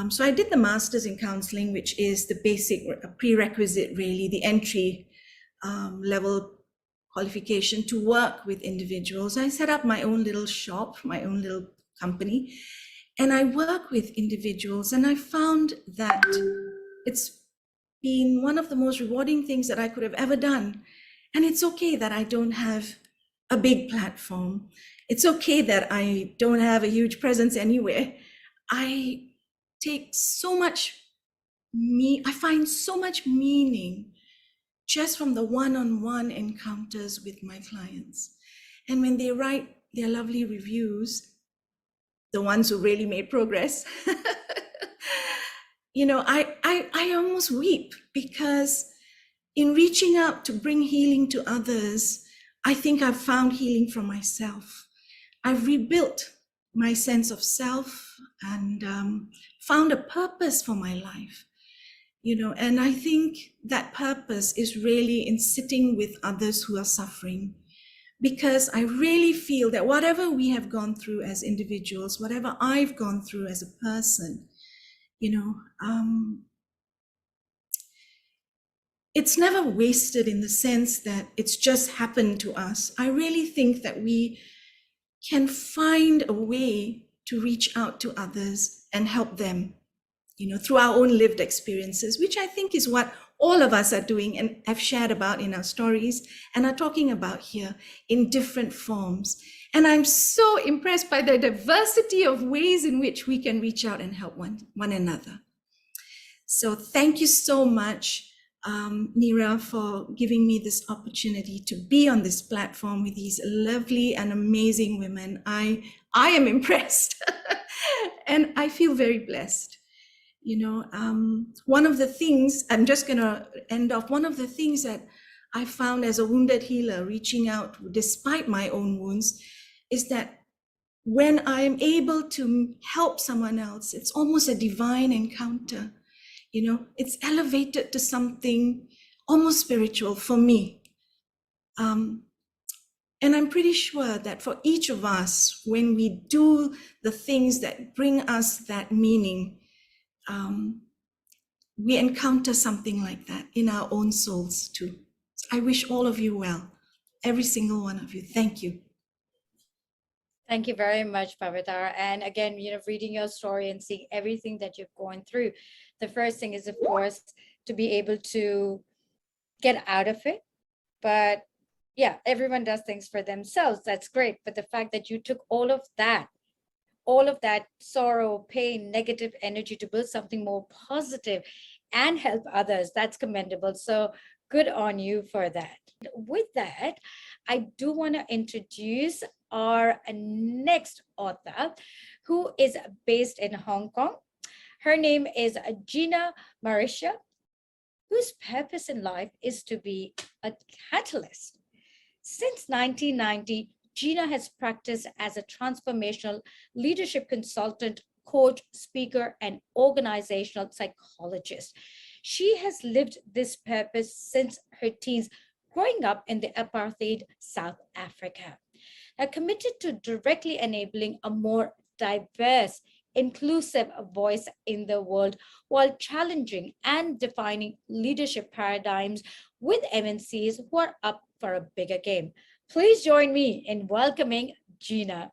So I did the master's in counseling, which is the basic prerequisite, really, the entry level qualification to work with individuals. I set up my own little shop, my own little company, and I work with individuals. And I found that it's been one of the most rewarding things that I could have ever done. And it's okay that I don't have a big platform. It's okay that I don't have a huge presence anywhere. I take so much, I find so much meaning just from the one-on-one encounters with my clients. And when they write their lovely reviews, the ones who really made progress, you know, I almost weep, because in reaching out to bring healing to others, I think I've found healing for myself. I've rebuilt my sense of self and found a purpose for my life, you know, and I think that purpose is really in sitting with others who are suffering, because I really feel that whatever we have gone through as individuals, whatever I've gone through as a person, it's never wasted in the sense that it's just happened to us. I really think that we can find a way to reach out to others and help them, through our own lived experiences, which I think is what all of us are doing and have shared about in our stories and are talking about here in different forms. And I'm so impressed by the diversity of ways in which we can reach out and help one another. So thank you so much, Neera, for giving me this opportunity to be on this platform with these lovely and amazing women. I am impressed and I feel very blessed. One of the things, I'm just going to end off, one of the things that I found as a wounded healer reaching out despite my own wounds is that when I'm able to help someone else, it's almost a divine encounter. It's elevated to something almost spiritual for me. And I'm pretty sure that for each of us, when we do the things that bring us that meaning, we encounter something like that in our own souls too. So I wish all of you well, every single one of you. Thank you. Thank you very much, Pavitar. And again, reading your story and seeing everything that you've gone through, the first thing is, of course, to be able to get out of it. But yeah, everyone does things for themselves. That's great. But the fact that you took all of that sorrow, pain, negative energy to build something more positive and help others, that's commendable. So good on you for that. With that, I do want to introduce our next author, who is based in Hong Kong. Her name is Gina Marisha, whose purpose in life is to be a catalyst. Since 1990, Gina has practiced as a transformational leadership consultant, coach, speaker, and organizational psychologist. She has lived this purpose since her teens, growing up in the apartheid South Africa. Now, committed to directly enabling a more diverse, inclusive voice in the world while challenging and defining leadership paradigms with MNCs who are up for a bigger game. Please join me in welcoming Gina.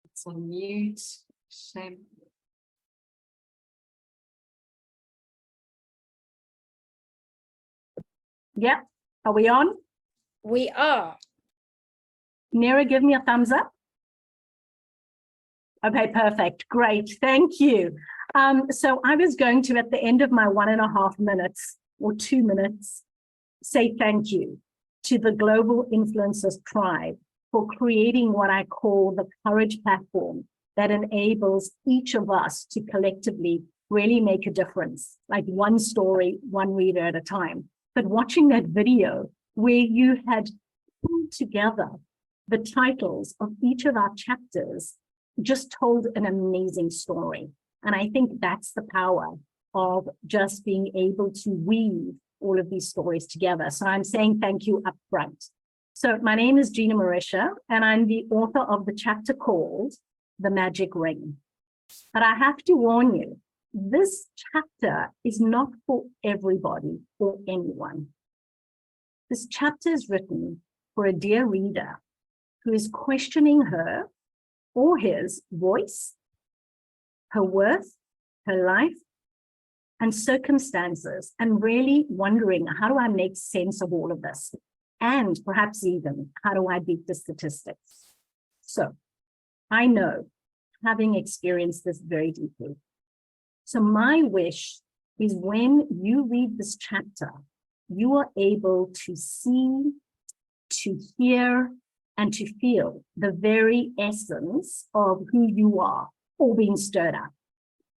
It's on mute. Shame. Yeah, are we on? We are. Neera, give me a thumbs up. Okay, perfect. Great. Thank you. So I was going to, at the end of my 1.5 minutes or 2 minutes, say thank you to the Global Influencers Tribe for creating what I call the courage platform that enables each of us to collectively really make a difference, like one story, one reader at a time. But watching that video where you had pulled together the titles of each of our chapters just told an amazing story. And I think that's the power of just being able to weave all of these stories together. So I'm saying thank you up front. So my name is Gina Marisha, and I'm the author of the chapter called The Magic Ring. But I have to warn you, this chapter is not for everybody or anyone. This chapter is written for a dear reader who is questioning her or his voice, her worth, her life, and circumstances, and really wondering, how do I make sense of all of this? And perhaps even, how do I beat the statistics? So I know, having experienced this very deeply. So my wish is when you read this chapter, you are able to see, to hear, and to feel the very essence of who you are, all being stirred up.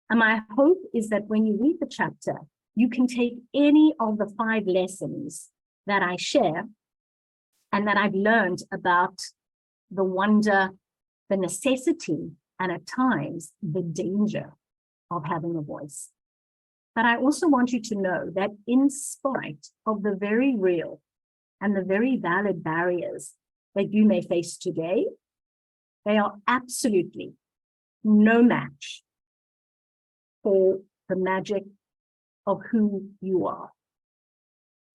And my hope is that when you read the chapter, you can take any of the 5 lessons that I share and that I've learned about the wonder, the necessity, and at times the danger of having a voice. But I also want you to know that in spite of the very real and the very valid barriers that you may face today, they are absolutely no match for the magic of who you are.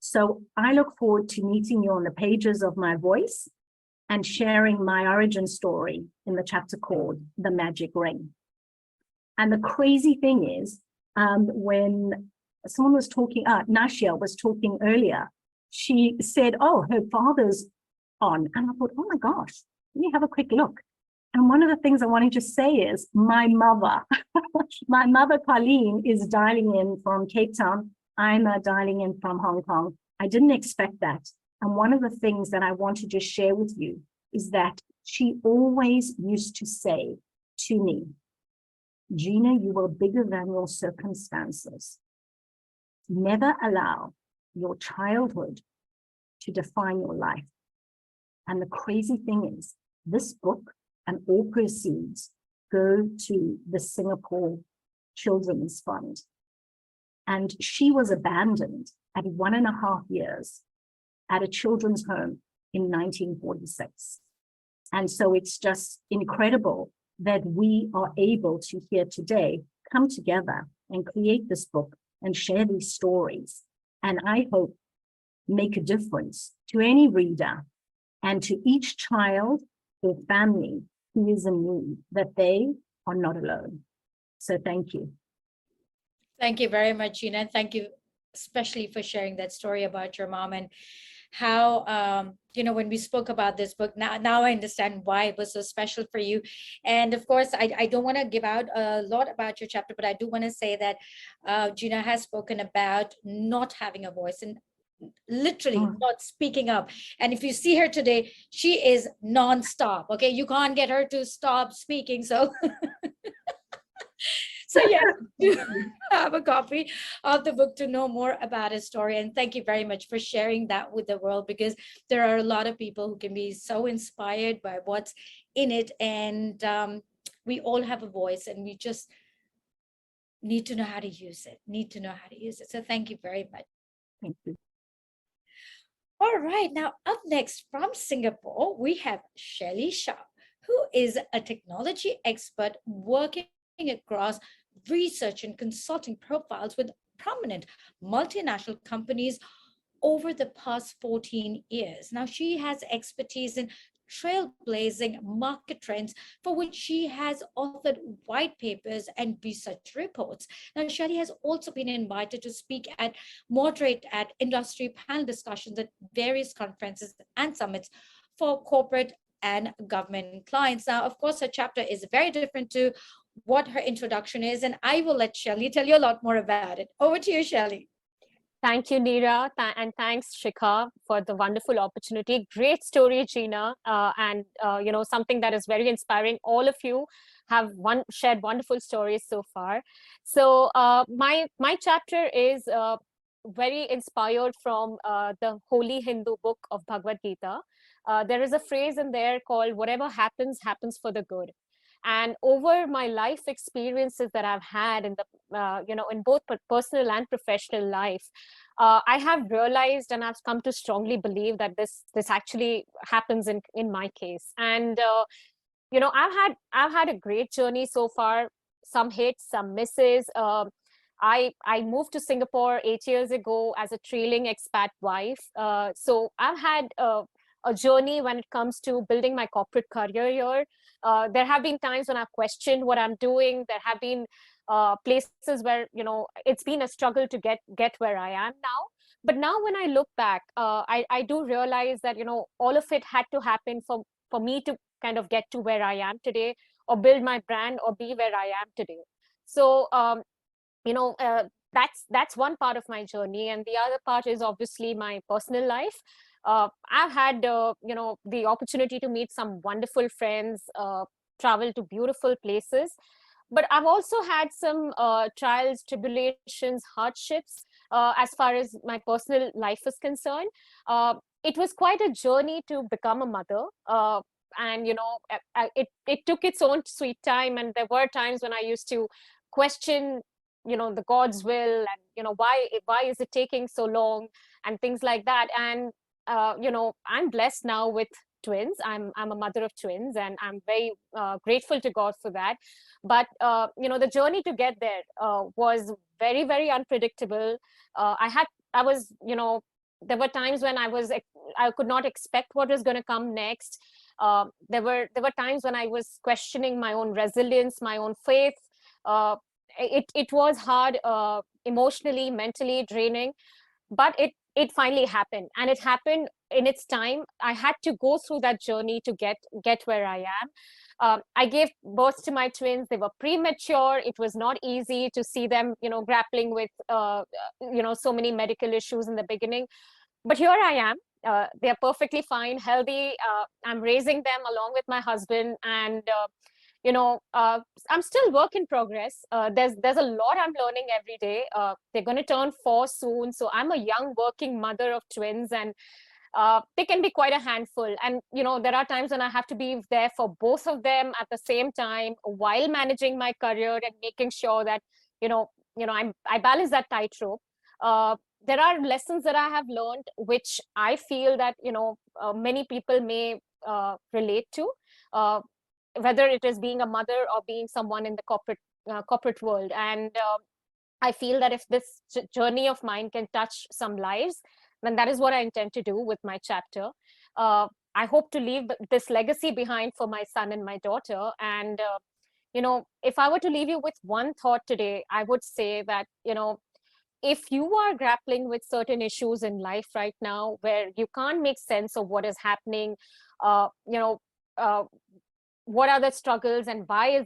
So I look forward to meeting you on the pages of my voice and sharing my origin story in the chapter called The Magic Ring. And the crazy thing is, when someone was talking, Nashia was talking earlier, she said, oh, her father's on. And I thought, oh my gosh, let me have a quick look. And one of the things I wanted to say is my mother, my mother, Colleen, is dialing in from Cape Town. I'm dialing in from Hong Kong. I didn't expect that. And one of the things that I want to just share with you is that she always used to say to me, Gina, you are bigger than your circumstances. Never allow your childhood to define your life. And the crazy thing is, this book and all proceeds go to the Singapore Children's Fund. And she was abandoned at 1.5 years at a children's home in 1946. And so it's just incredible that we are able to here today come together and create this book and share these stories. And I hope make a difference to any reader and to each child or family who is in need, that they are not alone. So thank you. Thank you very much, Gina. And thank you especially for sharing that story about your mom and how, when we spoke about this book, now I understand why it was so special for you. And of course, I don't want to give out a lot about your chapter, but I do want to say that Gina has spoken about not having a voice and literally not speaking up. And if you see her today, she is non-stop. Okay, you can't get her to stop speaking. So so yeah, do have a copy of the book to know more about his story. And thank you very much for sharing that with the world, because there are a lot of people who can be so inspired by what's in it. And we all have a voice and we just need to know how to use it. So thank you very much. Thank you. All right, now up next from Singapore, we have Shelly Shah, who is a technology expert working across research and consulting profiles with prominent multinational companies over the past 14 years. Now, she has expertise in trailblazing market trends for which she has authored white papers and research reports. Now, Shelly has also been invited to speak at, moderate at industry panel discussions at various conferences and summits for corporate and government clients. Now, of course, her chapter is very different to what her introduction is, and I will let Shelly tell you a lot more about it. Over to you, Shelly. Thank you, Neera, and thanks, Shikha, for the wonderful opportunity. Great story, Gina, and something that is very inspiring. All of you have shared wonderful stories so far. So my chapter is very inspired from the holy Hindu book of Bhagavad Gita. There is a phrase in there called "Whatever happens, happens for the good." And over my life experiences that I've had in the, in both personal and professional life, I have realized and I've come to strongly believe that this actually happens in my case. And I've had a great journey so far. Some hits, some misses. I moved to Singapore 8 years ago as a trailing expat wife. So I've had a journey when it comes to building my corporate career here. There have been times when I've questioned what I'm doing. There have been places where, it's been a struggle to get where I am now. But now when I look back, I do realize that, all of it had to happen for me to kind of get to where I am today, or build my brand, or be where I am today. So, that's one part of my journey. And the other part is obviously my personal life. I've had, the opportunity to meet some wonderful friends, travel to beautiful places. But I've also had some trials, tribulations, hardships as far as my personal life is concerned. it was quite a journey to become a mother. And it took its own sweet time, and there were times when I used to question the God's will, and why is it taking so long, and things like that. And I'm blessed now with twins. I'm a mother of twins, and I'm very grateful to God for that. But the journey to get there was very, very unpredictable. There were times when I could not expect what was going to come next. There were times when I was questioning my own resilience, my own faith. It was hard, emotionally, mentally draining, but it finally happened, and it happened in its time. I had to go through that journey to get where I am. I gave birth to my twins. They were premature. It was not easy to see them, grappling with, so many medical issues in the beginning. But here I am. They're perfectly fine, healthy. I'm raising them along with my husband, and I'm still work in progress. There's a lot I'm learning every day. They're going to turn 4 soon, so I'm a young working mother of twins, and they can be quite a handful. And there are times when I have to be there for both of them at the same time, while managing my career and making sure that I balance that tightrope. There are lessons that I have learned, which I feel that many people may relate to, whether it is being a mother or being someone in the corporate world. And I feel that if this journey of mine can touch some lives, then that is what I intend to do with my chapter. I hope to leave this legacy behind for my son and my daughter. And if I were to leave you with one thought today, I would say that if you are grappling with certain issues in life right now, where you can't make sense of what is happening, what are the struggles, and why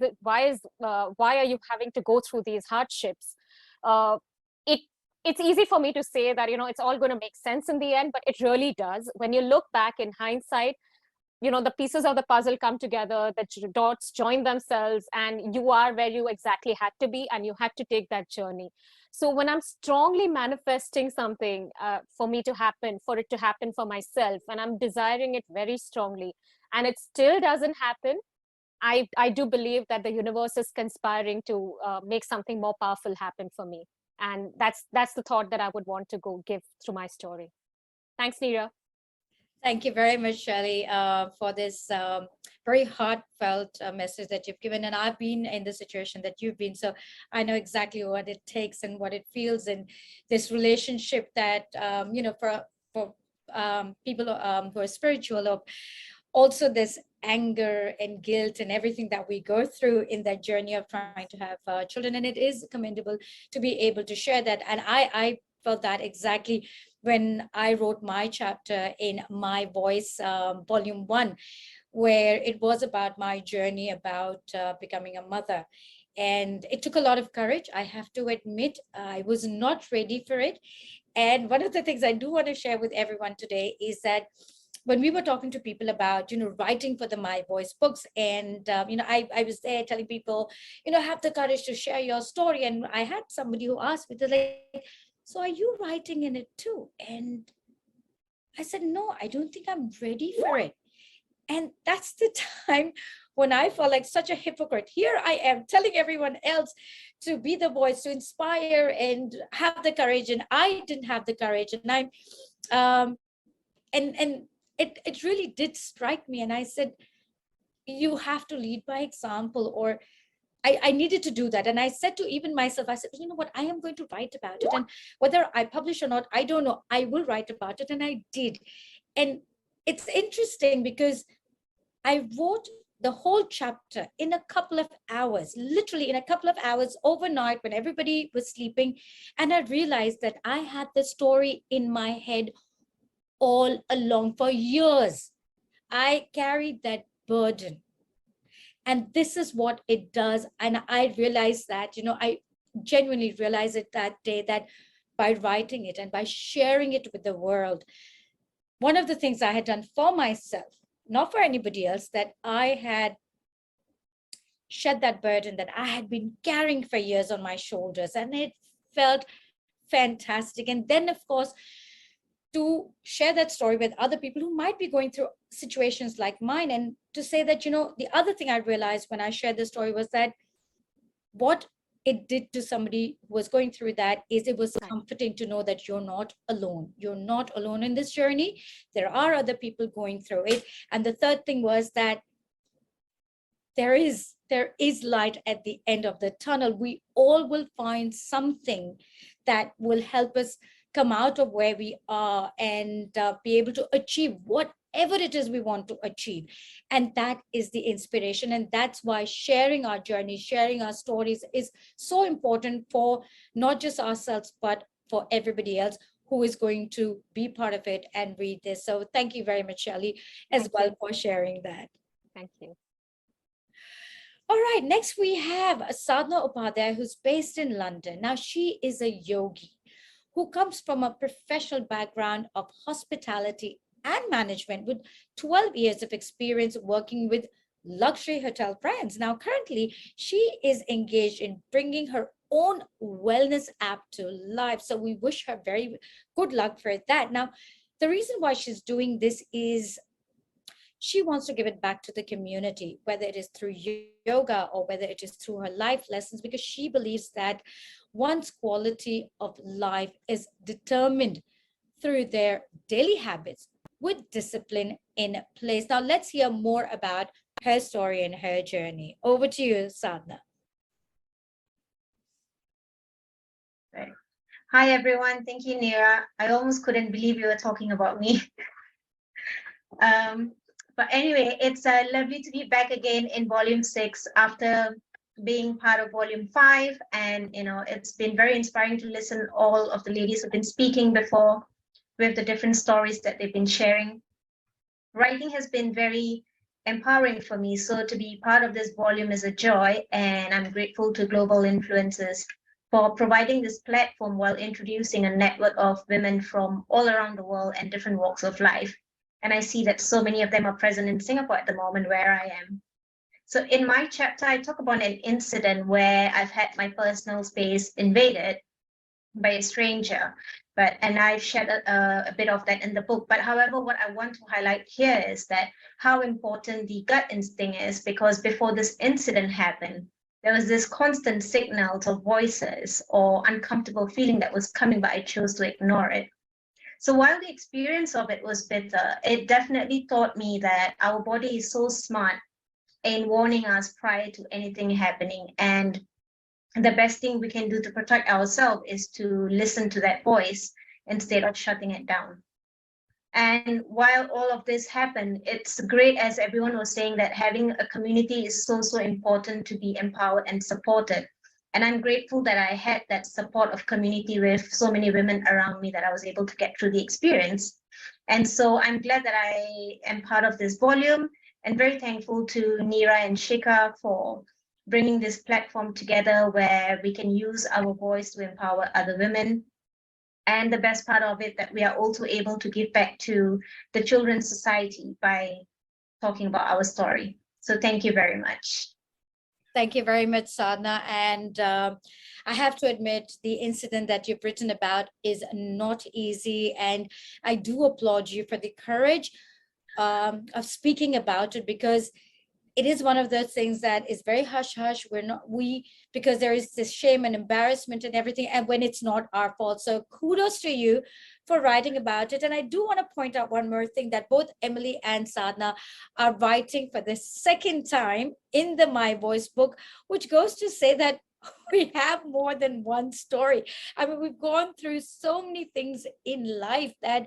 are you having to go through these hardships? It's easy for me to say that it's all going to make sense in the end, but it really does. When you look back in hindsight, the pieces of the puzzle come together, the dots join themselves, and you are where you exactly had to be, and you had to take that journey. So when I'm strongly manifesting something for it to happen for myself, and I'm desiring it very strongly, and it still doesn't happen, I do believe that the universe is conspiring to make something more powerful happen for me. And that's the thought that I would want to go give through my story. Thanks, Neera. Thank you very much, Shelley, for this very heartfelt message that you've given. And I've been in the situation that you've been, so I know exactly what it takes and what it feels in this relationship that, for people who are spiritual, or also this anger and guilt and everything that we go through in that journey of trying to have children. And it is commendable to be able to share that. And I felt that exactly when I wrote my chapter in My Voice, Volume 1, where it was about my journey about becoming a mother. And it took a lot of courage, I have to admit. I was not ready for it. And one of the things I do want to share with everyone today is that when we were talking to people about, writing for the My Voice books, and, I was there telling people, have the courage to share your story. And I had somebody who asked me, they're like, so are you writing in it too? And I said, no, I don't think I'm ready for it. And that's the time when I felt like such a hypocrite. Here I am telling everyone else to be the voice, to inspire and have the courage. And I didn't have the courage. And it really did strike me. And I said, you have to lead by example, or I needed to do that. And I said to even myself, I said, you know what, I am going to write about it. And whether I publish or not, I don't know, I will write about it. And I did. And it's interesting because I wrote the whole chapter in a couple of hours, literally in a couple of hours overnight when everybody was sleeping. And I realized that I had the story in my head all along for years. I carried that burden. And this is what it does. And I realized that, I genuinely realized it that day, that by writing it and by sharing it with the world, one of the things I had done for myself, not for anybody else, that I had shed that burden that I had been carrying for years on my shoulders. And it felt fantastic. And then, of course, to share that story with other people who might be going through situations like mine, and to say that, the other thing I realized when I shared this story was that what it did to somebody who was going through that is it was comforting to know that you're not alone. You're not alone in this journey. There are other people going through it. And the third thing was that there is light at the end of the tunnel. We all will find something that will help us come out of where we are and be able to achieve whatever it is we want to achieve. And that is the inspiration. And that's why sharing our journey, sharing our stories is so important for not just ourselves, but for everybody else who is going to be part of it and read this. So thank you very much, Shelley, as well for sharing that. Thank you. All right, next we have Sadhna Upadhyay, who's based in London. Now, she is a yogi who comes from a professional background of hospitality and management with 12 years of experience working with luxury hotel brands. Now, currently, she is engaged in bringing her own wellness app to life. So we wish her very good luck for that. Now, the reason why she's doing this is she wants to give it back to the community, whether it is through yoga or whether it is through her life lessons, because she believes that one's quality of life is determined through their daily habits with discipline in place. Now, let's hear more about her story and her journey. Over to you, Sadhna. Right. Hi, everyone. Thank you, Neera. I almost couldn't believe you were talking about me. But anyway, it's lovely to be back again in volume 6 after being part of volume 5. And, it's been very inspiring to listen. All of the ladies have been speaking before with the different stories that they've been sharing. Writing has been very empowering for me. So to be part of this volume is a joy. And I'm grateful to Global Influencers for providing this platform while introducing a network of women from all around the world and different walks of life. And I see that so many of them are present in Singapore at the moment where I am. So in my chapter, I talk about an incident where I've had my personal space invaded by a stranger, and I've shared a bit of that in the book. But however, what I want to highlight here is that how important the gut instinct is, because before this incident happened, there was this constant signals of voices or uncomfortable feeling that was coming, but I chose to ignore it. So while the experience of it was bitter, it definitely taught me that our body is so smart in warning us prior to anything happening. And the best thing we can do to protect ourselves is to listen to that voice instead of shutting it down. And while all of this happened, it's great, as everyone was saying, that having a community is so important to be empowered and supported. And I'm grateful that I had that support of community with so many women around me that I was able to get through the experience. And so I'm glad that I am part of this volume, and very thankful to Neera and Shikha for bringing this platform together where we can use our voice to empower other women. And the best part of it, that we are also able to give back to the Children's Society by talking about our story. So thank you very much. Thank you very much, Sadhna. And I have to admit, the incident that you've written about is not easy. And I do applaud you for the courage of speaking about it, because it is one of those things that is very hush-hush. Because there is this shame and embarrassment and everything, and when it's not our fault. So kudos to you for writing about it. And I do want to point out one more thing, that both Emily and Sadhna are writing for the second time in the My Voice book, which goes to say that we have more than one story. I mean, we've gone through so many things in life that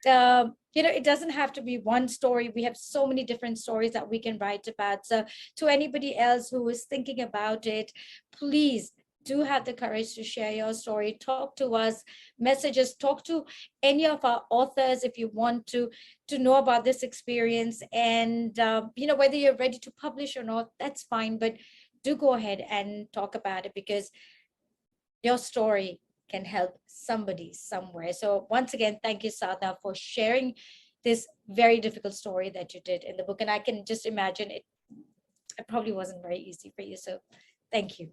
it doesn't have to be one story. We have so many different stories that we can write about. So to anybody else who is thinking about it, please do have the courage to share your story. Talk to us, message us, talk to any of our authors if you want to know about this experience. And whether you're ready to publish or not, that's fine, but do go ahead and talk about it, because your story can help somebody somewhere. So once again, thank you, Sadhna, for sharing this very difficult story that you did in the book. And I can just imagine it probably wasn't very easy for you. So thank you.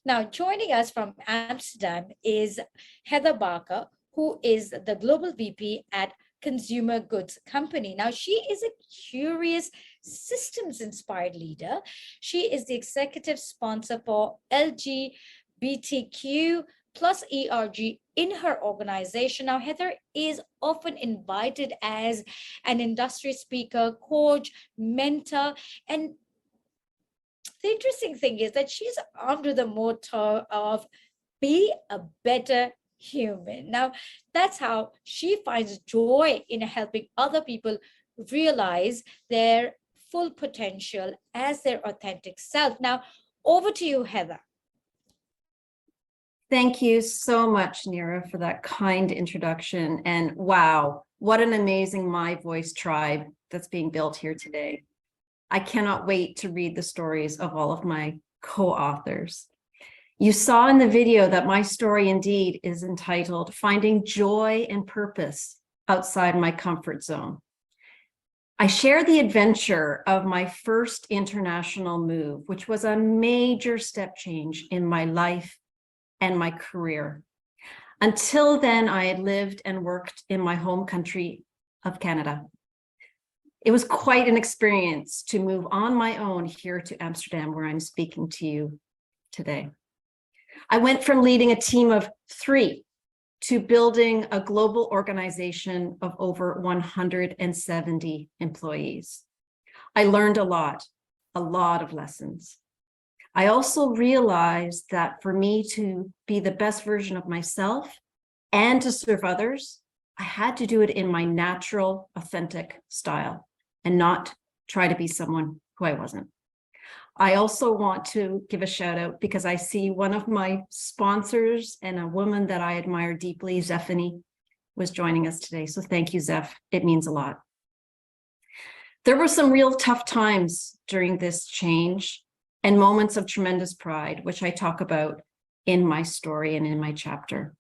Now, joining us from Amsterdam is Heather Barker, who is the Global VP at Consumer Goods Company. Now, she is a curious, systems-inspired leader. She is the executive sponsor for LGBTQ plus ERG in her organization. Now, Heather is often invited as an industry speaker, coach, mentor, and the interesting thing is that she's under the motto of be a better human. Now, that's how she finds joy in helping other people realize their full potential as their authentic self. Now, over to you, Heather. Thank you so much, Neera, for that kind introduction. And wow, what an amazing My Voice tribe that's being built here today. I cannot wait to read the stories of all of my co-authors. You saw in the video that my story indeed is entitled Finding Joy and Purpose Outside My Comfort Zone. I share the adventure of my first international move, which was a major step change in my life and my career. Until then, I had lived and worked in my home country of Canada. It was quite an experience to move on my own here to Amsterdam, where I'm speaking to you today. I went from leading a team of 3 to building a global organization of over 170 employees. I learned a lot of lessons. I also realized that for me to be the best version of myself and to serve others, I had to do it in my natural, authentic style and not try to be someone who I wasn't. I also want to give a shout out because I see one of my sponsors and a woman that I admire deeply, Zephanie, was joining us today. So thank you, Zeph. It means a lot. There were some real tough times during this change and moments of tremendous pride, which I talk about in my story and in my chapter.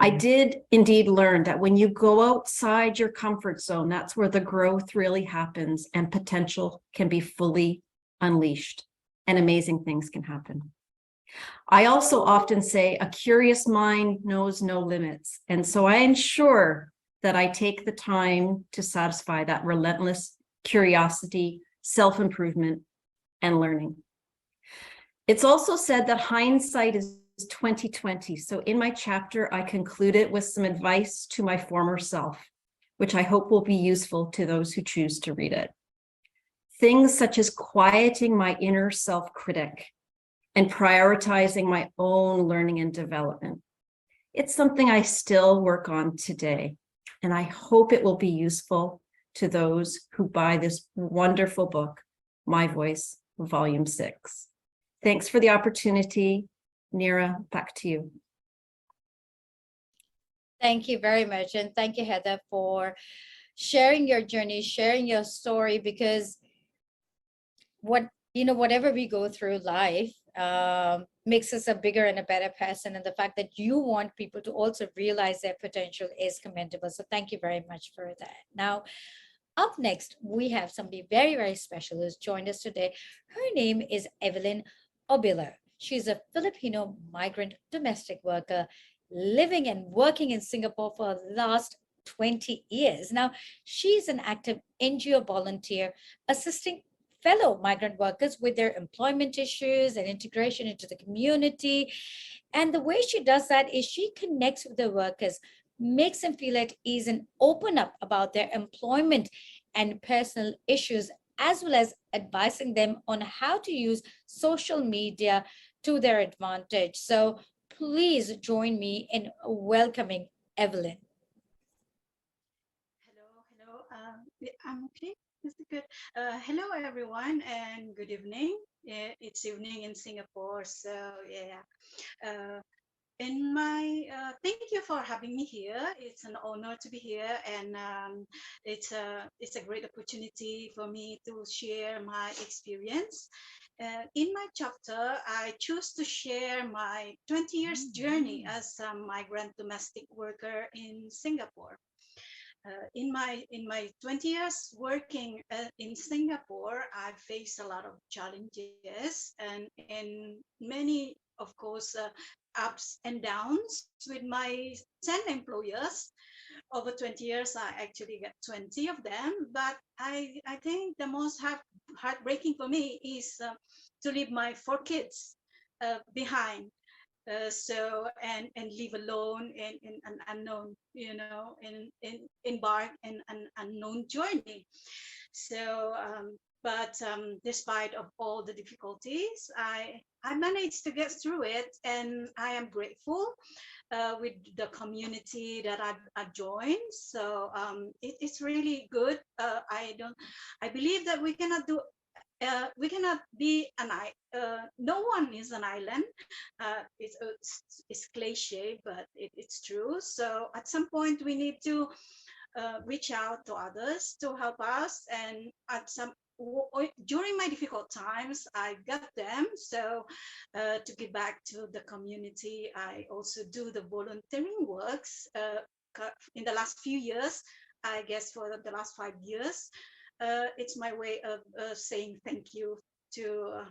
I did indeed learn that when you go outside your comfort zone, that's where the growth really happens and potential can be fully unleashed and amazing things can happen. I also often say a curious mind knows no limits. And so I ensure that I take the time to satisfy that relentless curiosity, self-improvement, and learning. It's also said that hindsight is 2020. So in my chapter, I conclude it with some advice to my former self, which I hope will be useful to those who choose to read it. Things such as quieting my inner self-critic and prioritizing my own learning and development. It's something I still work on today, and I hope it will be useful to those who buy this wonderful book, My Voice, Volume 6. Thanks for the opportunity. Neera, back to you. Thank you very much. And thank you, Heather, for sharing your journey, sharing your story, because whatever we go through life makes us a bigger and a better person. And the fact that you want people to also realize their potential is commendable. So thank you very much for that. Now, up next, we have somebody very, very special who's joined us today. Her name is Evelyn Obiller. She's a Filipino migrant domestic worker living and working in Singapore for the last 20 years. Now, she's an active NGO volunteer assisting fellow migrant workers with their employment issues and integration into the community. And the way she does that is she connects with the workers, makes them feel at ease and open up about their employment and personal issues, as well as advising them on how to use social media to their advantage. So please join me in welcoming Evelyn. Hello. I'm okay. Is it good? Hello, everyone, and good evening. It's evening in Singapore, so yeah. Thank you for having me here. It's an honor to be here, and it's a great opportunity for me to share my experience. In my chapter, I choose to share my 20 years journey as a migrant domestic worker in Singapore. In my 20 years working in Singapore, I've faced a lot of challenges, and in many of course, ups and downs with my 10 employers. Over 20 years, I actually get 20 of them. But I think the most heartbreaking for me is to leave my 4 kids behind. And live alone in an unknown, embark in an unknown journey. So, but despite of all the difficulties, I managed to get through it, and I am grateful with the community that I joined. So it's really good. I believe that we cannot be no one is an island. It's cliche, but it's true. So at some point we need to reach out to others to help us, and during my difficult times I got them. So to give back to the community, I also do the volunteering works in the last few years. I guess for the last 5 years, it's my way of saying thank you to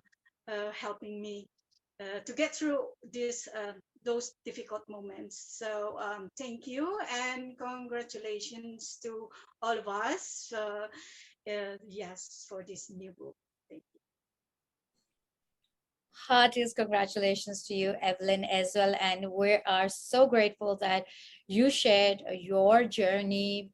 helping me to get through those difficult moments. So thank you and congratulations to all of us. Yes, for this new book. Thank you. Heartiest congratulations to you, Evelyn, as well. And we are so grateful that you shared your journey,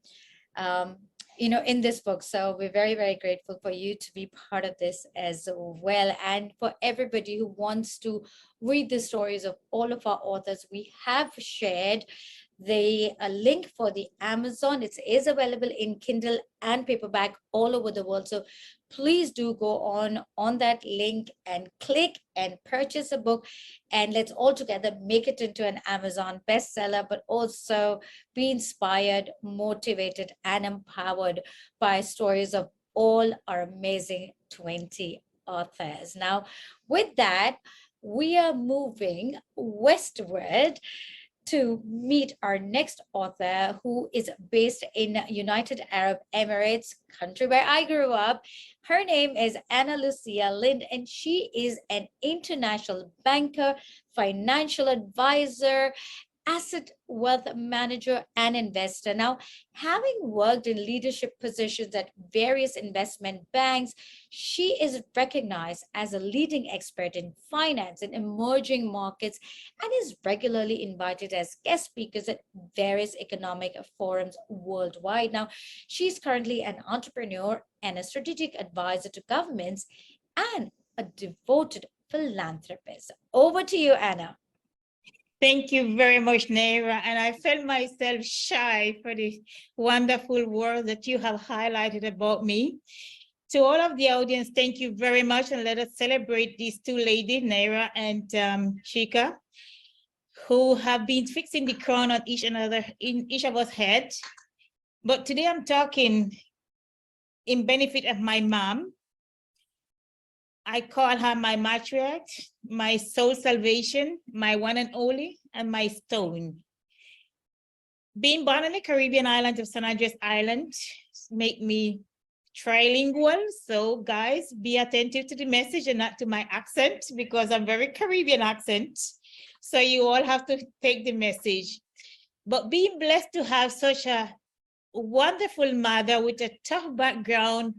in this book. So we're very, very grateful for you to be part of this as well. And for everybody who wants to read the stories of all of our authors, we have shared the link for the Amazon. It is available in Kindle and paperback all over the world. So please do go on that link and click and purchase a book, and let's all together make it into an Amazon bestseller, but also be inspired, motivated, and empowered by stories of all our amazing 20 authors. Now, with that, we are moving westward to meet our next author, who is based in United Arab Emirates, country where I grew up. Her name is Ana Lucia Lind, and she is an international banker, financial advisor, asset wealth manager, and investor. Now, having worked in leadership positions at various investment banks, she is recognized as a leading expert in finance and emerging markets, and is regularly invited as guest speakers at various economic forums worldwide. Now, she's currently an entrepreneur and a strategic advisor to governments and a devoted philanthropist. Over to you, Anna. Thank you very much, Naira. And I felt myself shy for the wonderful words that you have highlighted about me. To all of the audience, thank you very much. And let us celebrate these two ladies, Naira and Shika, who have been fixing the crown on each of us head. But today I'm talking in benefit of my mom. I call her my matriarch, my soul salvation, my one and only, and my stone. Being born on the Caribbean island of San Andres Island make me trilingual. So guys, be attentive to the message and not to my accent, because I'm very Caribbean accent. So you all have to take the message. But being blessed to have such a wonderful mother with a tough background,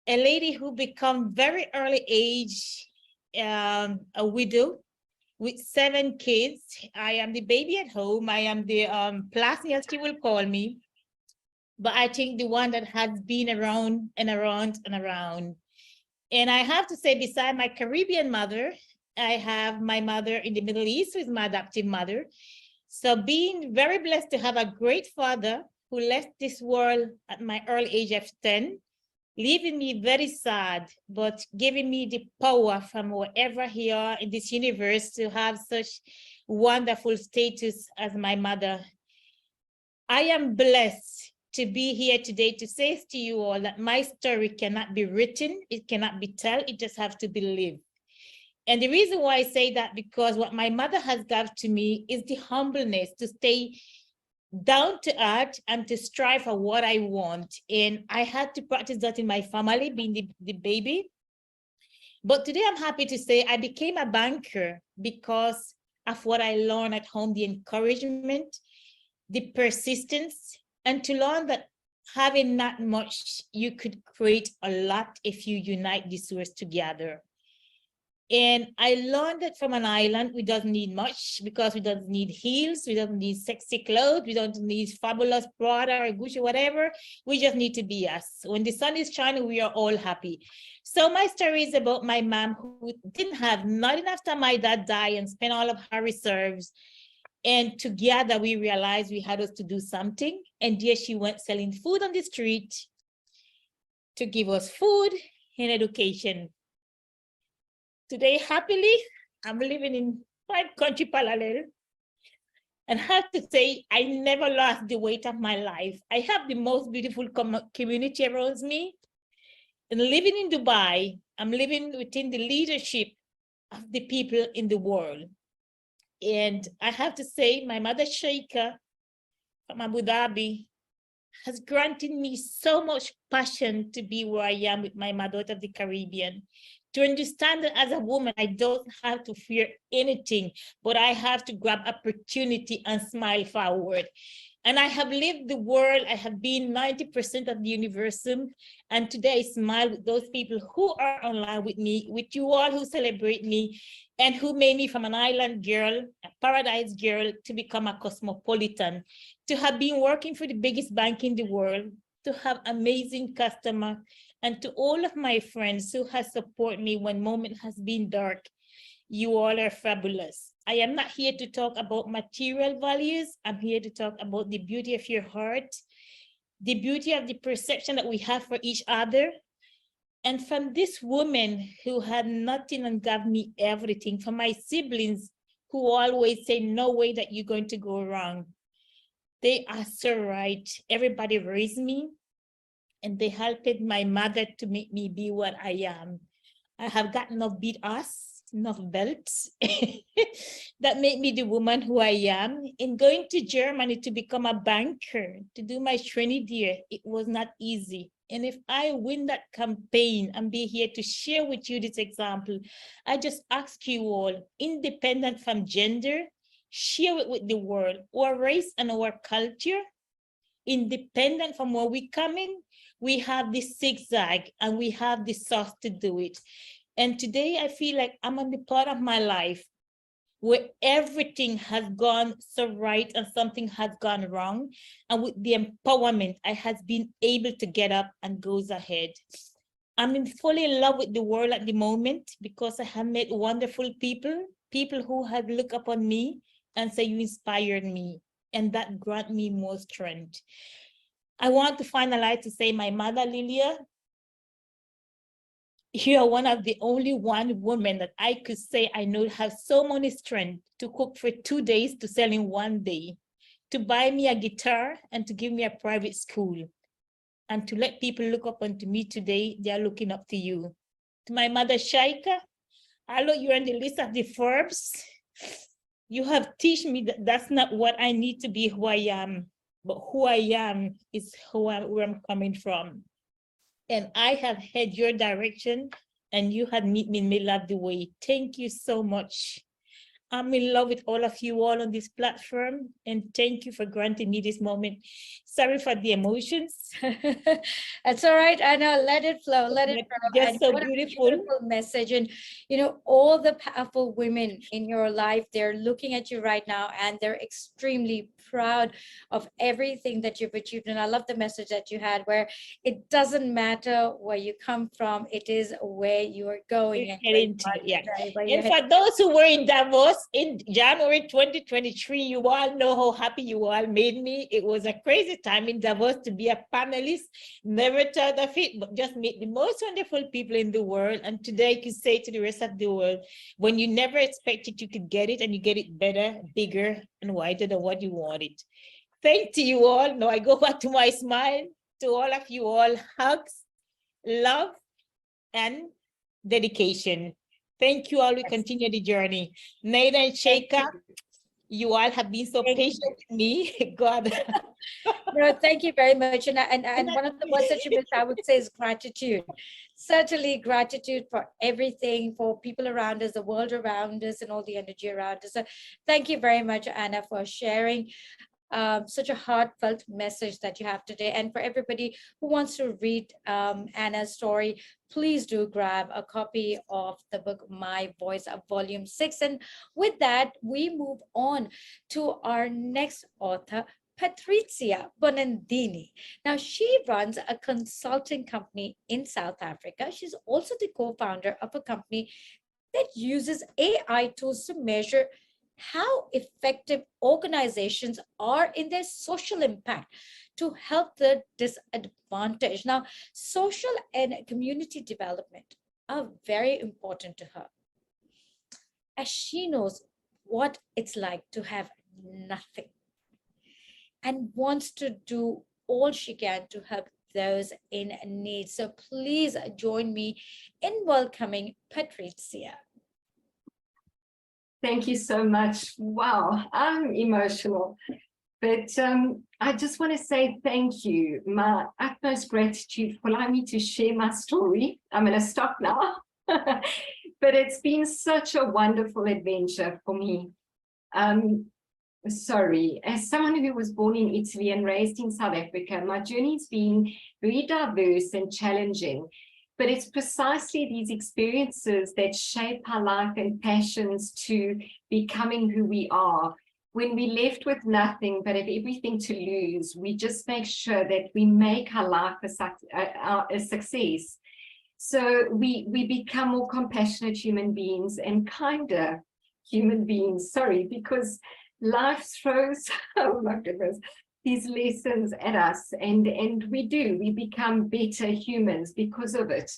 a lady who become very early age, a widow with 7 kids. I am the baby at home. I am the plastic, as she will call me. But I think the one that has been around and around and around. And I have to say, beside my Caribbean mother, I have my mother in the Middle East, who is my adoptive mother. So being very blessed to have a great father who left this world at my early age of 10, leaving me very sad, but giving me the power from wherever he are in this universe to have such wonderful status as my mother. I am blessed to be here today to say to you all that my story cannot be written, it cannot be told, it just has to be lived. And the reason why I say that, because what my mother has given to me is the humbleness to stay down to earth and to strive for what I want. And I had to practice that in my family, being the baby. But today I'm happy to say I became a banker because of what I learned at home, the encouragement, the persistence, and to learn that having not much, you could create a lot if you unite these words together. And I learned that from an island, we don't need much because we don't need heels, we don't need sexy clothes, we don't need fabulous Prada or Gucci, whatever. We just need to be us. When the sun is shining, we are all happy. So my story is about my mom who didn't have nothing after my dad died and spent all of her reserves. And together we realized we had to do something. And there she went selling food on the street to give us food and education. Today, happily, I'm living in 5 countries parallel. And have to say, I never lost the weight of my life. I have the most beautiful community around me. And living in Dubai, I'm living within the leadership of the people in the world. And I have to say, my mother Sheikha from Abu Dhabi has granted me so much passion to be where I am with my mother of the Caribbean. To understand that as a woman, I don't have to fear anything, but I have to grab opportunity and smile forward. And I have lived the world. I have been 90% of the universum. And today I smile with those people who are online with me, with you all who celebrate me, and who made me from an island girl, a paradise girl, to become a cosmopolitan, to have been working for the biggest bank in the world, to have amazing customer, and to all of my friends who have supported me when moment has been dark. You all are fabulous. I am not here to talk about material values. I'm here to talk about the beauty of your heart, the beauty of the perception that we have for each other. And from this woman who had nothing and gave me everything, from my siblings who always say, no way that you're going to go wrong. They are so right. Everybody raised me and they helped my mother to make me be what I am. I have got enough beat ass, enough belts that made me the woman who I am. In going to Germany to become a banker, to do my training there, it was not easy. And if I win that campaign and be here to share with you this example, I just ask you all, independent from gender, share it with the world, our race and our culture, independent from where we come in, we have this zigzag and we have the sauce to do it. And today I feel like I'm on the part of my life where everything has gone so right and something has gone wrong. And with the empowerment, I has been able to get up and goes ahead. I'm fully in love with the world at the moment because I have met wonderful people, people who have looked upon me and say, you inspired me. And that grant me more strength. I want to finalize to say, my mother, Lilia, you are one of the only one woman that I could say I know have so much strength to cook for 2 days to sell in 1 day, to buy me a guitar and to give me a private school, and to let people look up onto me today. They are looking up to you. To my mother, Shaika, although you're on the list of the Forbes, you have taught me that that's not what I need to be who I am, but who I am is where I'm coming from. And I have had your direction and you have met me in the middle of the way. Thank you so much. I'm in love with all of you all on this platform, and thank you for granting me this moment. Sorry for the emotions. That's all right. I know, let it flow, let it flow. Just And so what beautiful. a beautiful message. And you know, all the powerful women in your life, they're looking at you right now and they're extremely proud of everything that you've achieved. And I love the message that you had, where it doesn't matter where you come from, it is where you are going. Yeah. And for those who were in Davos in January 2023, you all know how happy you all made me. It was a crazy time in Davos to be a panelist. Never thought of it, but just meet the most wonderful people in the world. And today I can say to the rest of the world, when you never expected you could get it, and you get it better, bigger, and wider than what you wanted. Thank you all. Now I go back to my smile. To all of you all, hugs, love, and dedication. Thank you all. We continue the journey. Naida and Sheikha, You all have been so patient with me. God. No, thank you very much. And one of the words that you missed, I would say, is gratitude. Certainly gratitude for everything, for people around us, the world around us, and all the energy around us. So thank you very much, Anna, for sharing such a heartfelt message that you have today. And for everybody who wants to read Anna's story, please do grab a copy of the book, My Voice, Volume 6. And with that, we move on to our next author, Patrizia Bonandini. Now, she runs a consulting company in South Africa. She's also the co-founder of a company that uses AI tools to measure how effective organizations are in their social impact to help the disadvantaged. Now, social and community development are very important to her, as she knows what it's like to have nothing and wants to do all she can to help those in need. So please join me in welcoming Patrizia. Thank you so much. Wow, I'm emotional. But I just want to say thank you. My utmost gratitude for allowing me to share my story. I'm going to stop now. But it's been such a wonderful adventure for me. Sorry, as someone who was born in Italy and raised in South Africa, my journey's been very diverse and challenging. But it's precisely these experiences that shape our life and passions to becoming who we are. When we're left with nothing but have everything to lose, we just make sure that we make our life a success. So we become more compassionate human beings and kinder human beings, sorry, because life throws, oh my goodness, these lessons at us, and we become better humans because of it.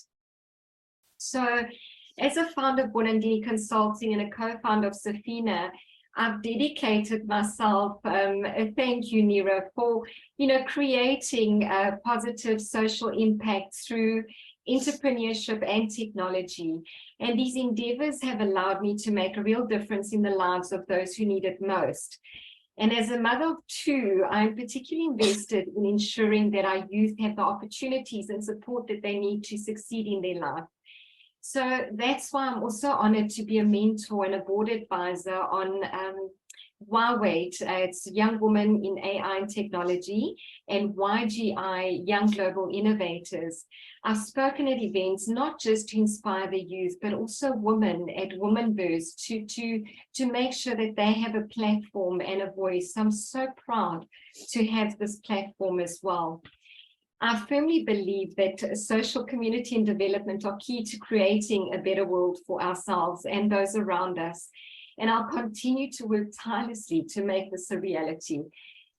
So as a founder of Bonandini Consulting and a co-founder of Safina, I've dedicated myself, thank you, Nira, for creating a positive social impact through entrepreneurship and technology. And these endeavors have allowed me to make a real difference in the lives of those who need it most. And as a mother of two, I'm particularly invested in ensuring that our youth have the opportunities and support that they need to succeed in their life. So that's why I'm also honored to be a mentor and a board advisor on YWAIT, it's Young Women in AI and Technology, and YGI, Young Global Innovators. I've spoken at events not just to inspire the youth, but also women at Womanverse to make sure that they have a platform and a voice. I'm so proud to have this platform as well. I firmly believe that social community and development are key to creating a better world for ourselves and those around us. And I'll continue to work tirelessly to make this a reality.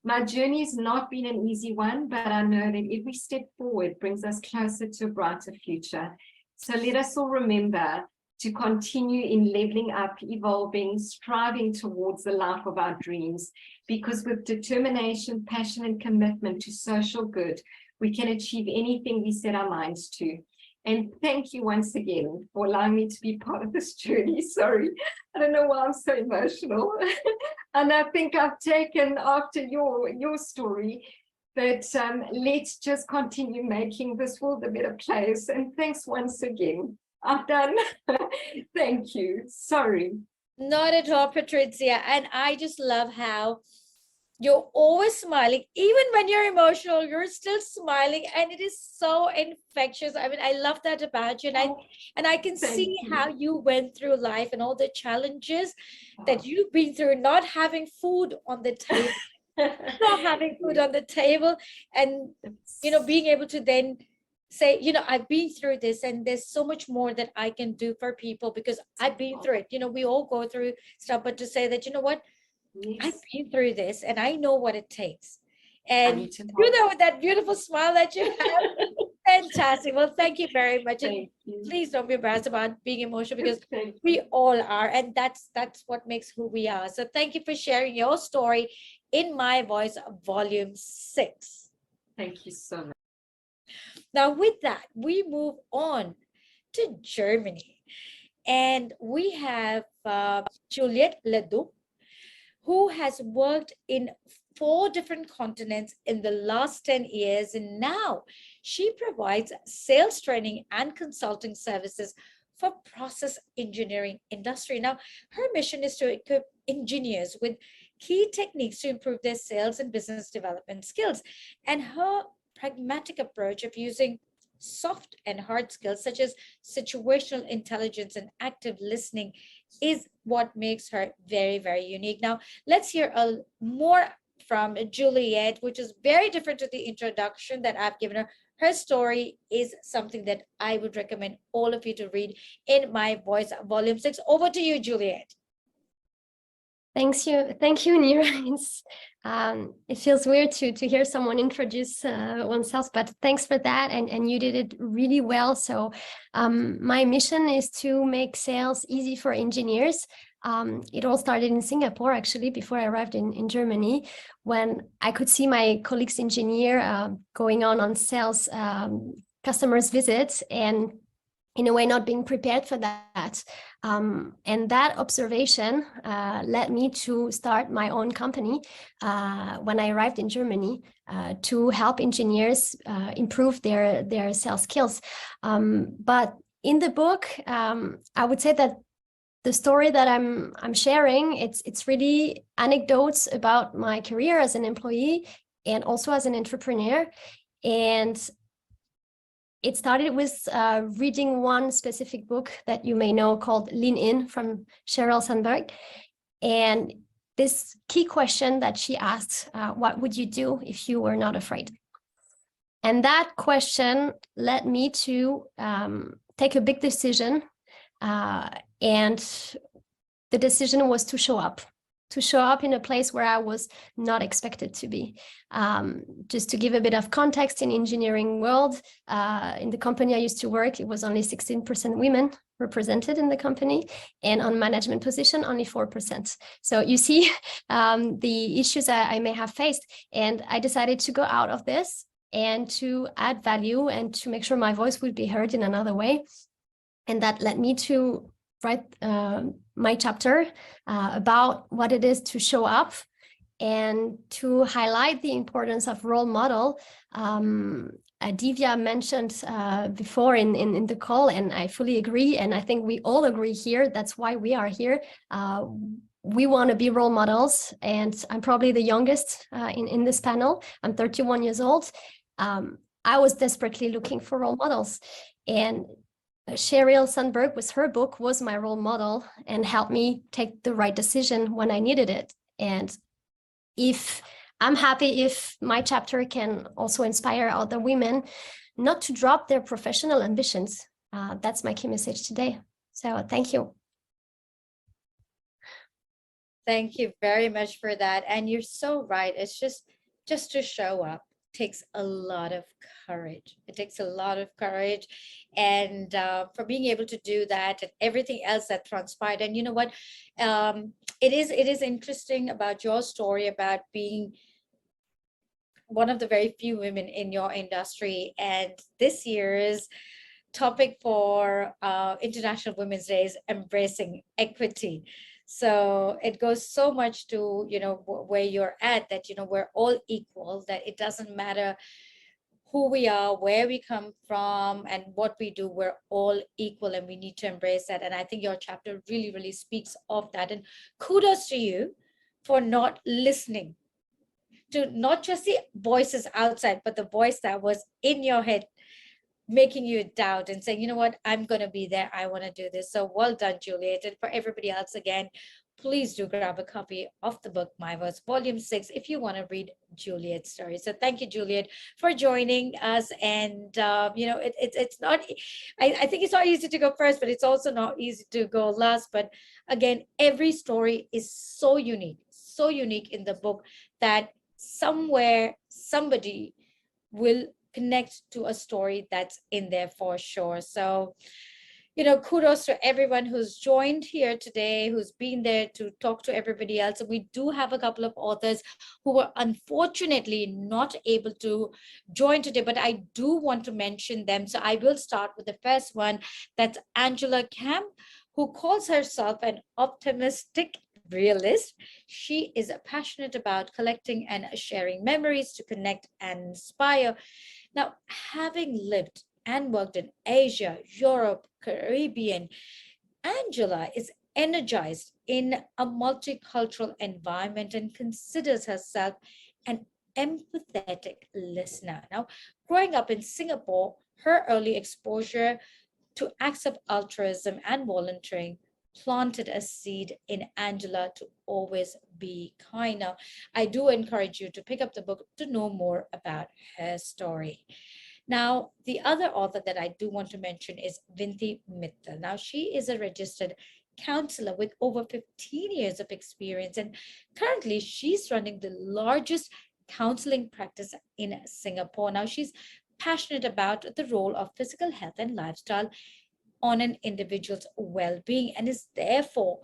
My journey has not been an easy one, but I know that every step forward brings us closer to a brighter future. So let us all remember to continue in leveling up, evolving, striving towards the life of our dreams, because with determination, passion, and commitment to social good, we can achieve anything we set our minds to. And thank you once again for allowing me to be part of this journey. Sorry, I don't know why I'm so emotional. And I think I've taken after your story, but let's just continue making this world a better place. And thanks once again. I'm done. Thank you. Sorry. Not at all, Patrizia. And I just love how you're always smiling. Even when you're emotional, you're still smiling, and it is so infectious. I mean, I love that about you. And I can see how you went through life and all the challenges that you've been through, not having food on the table, not having food on the table, and being able to then say, I've been through this, and there's so much more that I can do for people because I've been through it. We all go through stuff, but to say that, what, I've been through this and I know what it takes. And with that beautiful smile that you have, fantastic. Well, thank you very much. And please don't be embarrassed about being emotional, because we all are, and that's what makes who we are. So thank you for sharing your story in My Voice, Volume 6. Thank you so much. Now, with that, we move on to Germany, and we have Juliette Leduc, who has worked in 4 different continents in the last 10 years. And now she provides sales training and consulting services for process engineering industry. Now, her mission is to equip engineers with key techniques to improve their sales and business development skills. And her pragmatic approach of using soft and hard skills such as situational intelligence and active listening is what makes her very, very unique. Now, let's hear more from Juliet, which is very different to the introduction that I've given her. Her story is something that I would recommend all of you to read in My Voice, Volume 6. Over to you, Juliet. Thank you, Neera. It feels weird to hear someone introduce oneself, but thanks for that, and you did it really well. So my mission is to make sales easy for engineers. It all started in Singapore, actually, before I arrived in Germany, when I could see my colleagues engineer going on sales customers visits, and in a way not being prepared for that. And that observation led me to start my own company when I arrived in Germany to help engineers improve their sales skills. But in the book, I would say that the story that I'm sharing, it's really anecdotes about my career as an employee and also as an entrepreneur. And it started with reading one specific book that you may know called Lean In from Sheryl Sandberg. And this key question that she asked, what would you do if you were not afraid? And that question led me to take a big decision. And the decision was to show up in a place where I was not expected to be. Just to give a bit of context, in engineering world, in the company I used to work, it was only 16% women represented in the company, and on management position, only 4%. So you see the issues I may have faced, and I decided to go out of this and to add value and to make sure my voice would be heard in another way. And that led me to write my chapter about what it is to show up and to highlight the importance of role model. Divya mentioned before in the call, and I fully agree, and I think we all agree here, that's why we are here. We want to be role models, and I'm probably the youngest in this panel. I'm 31 years old. I was desperately looking for role models, and Sheryl Sandberg with her book was my role model and helped me take the right decision when I needed it. And if I'm happy if my chapter can also inspire other women not to drop their professional ambitions. That's my key message today. So thank you. Thank you very much for that. And you're so right. It's just to show up takes a lot of courage. It takes a lot of courage, and for being able to do that and everything else that transpired. And you know what, it is interesting about your story about being one of the very few women in your industry. And this year's topic for International Women's Day is embracing equity. So it goes so much to, you know, where you're at, that, you know, we're all equal, that it doesn't matter who we are, where we come from, and what we do, we're all equal, and we need to embrace that. And I think your chapter really, really speaks of that. And kudos to you for not listening to not just the voices outside, but the voice that was in your head, making you doubt and saying, you know what, I'm going to be there. I want to do this. So well done, Juliet. And for everybody else, again, please do grab a copy of the book, My Voice, Volume 6, if you want to read Juliet's story. So thank you, Juliet, for joining us. And, you know, it's not, I think it's not easy to go first, but it's also not easy to go last. But again, every story is so unique in the book that somewhere somebody will connect to a story that's in there for sure. So, you know, kudos to everyone who's joined here today, who's been there to talk to everybody else. And we do have a couple of authors who were unfortunately not able to join today, but I do want to mention them. So I will start with the first one. That's Angela Camp, who calls herself an optimistic realist. She is passionate about collecting and sharing memories to connect and inspire. Now, having lived and worked in Asia, Europe, Caribbean, Angela is energized in a multicultural environment and considers herself an empathetic listener. Now, growing up in Singapore, her early exposure to acts of altruism and volunteering planted a seed in Angela to always be kind. Now, I do encourage you to pick up the book to know more about her story. Now, the other author that I do want to mention is Vinthi Mittal. Now, she is a registered counselor with over 15 years of experience, and currently she's running the largest counseling practice in Singapore. Now, she's passionate about the role of physical health and lifestyle on an individual's well-being and is therefore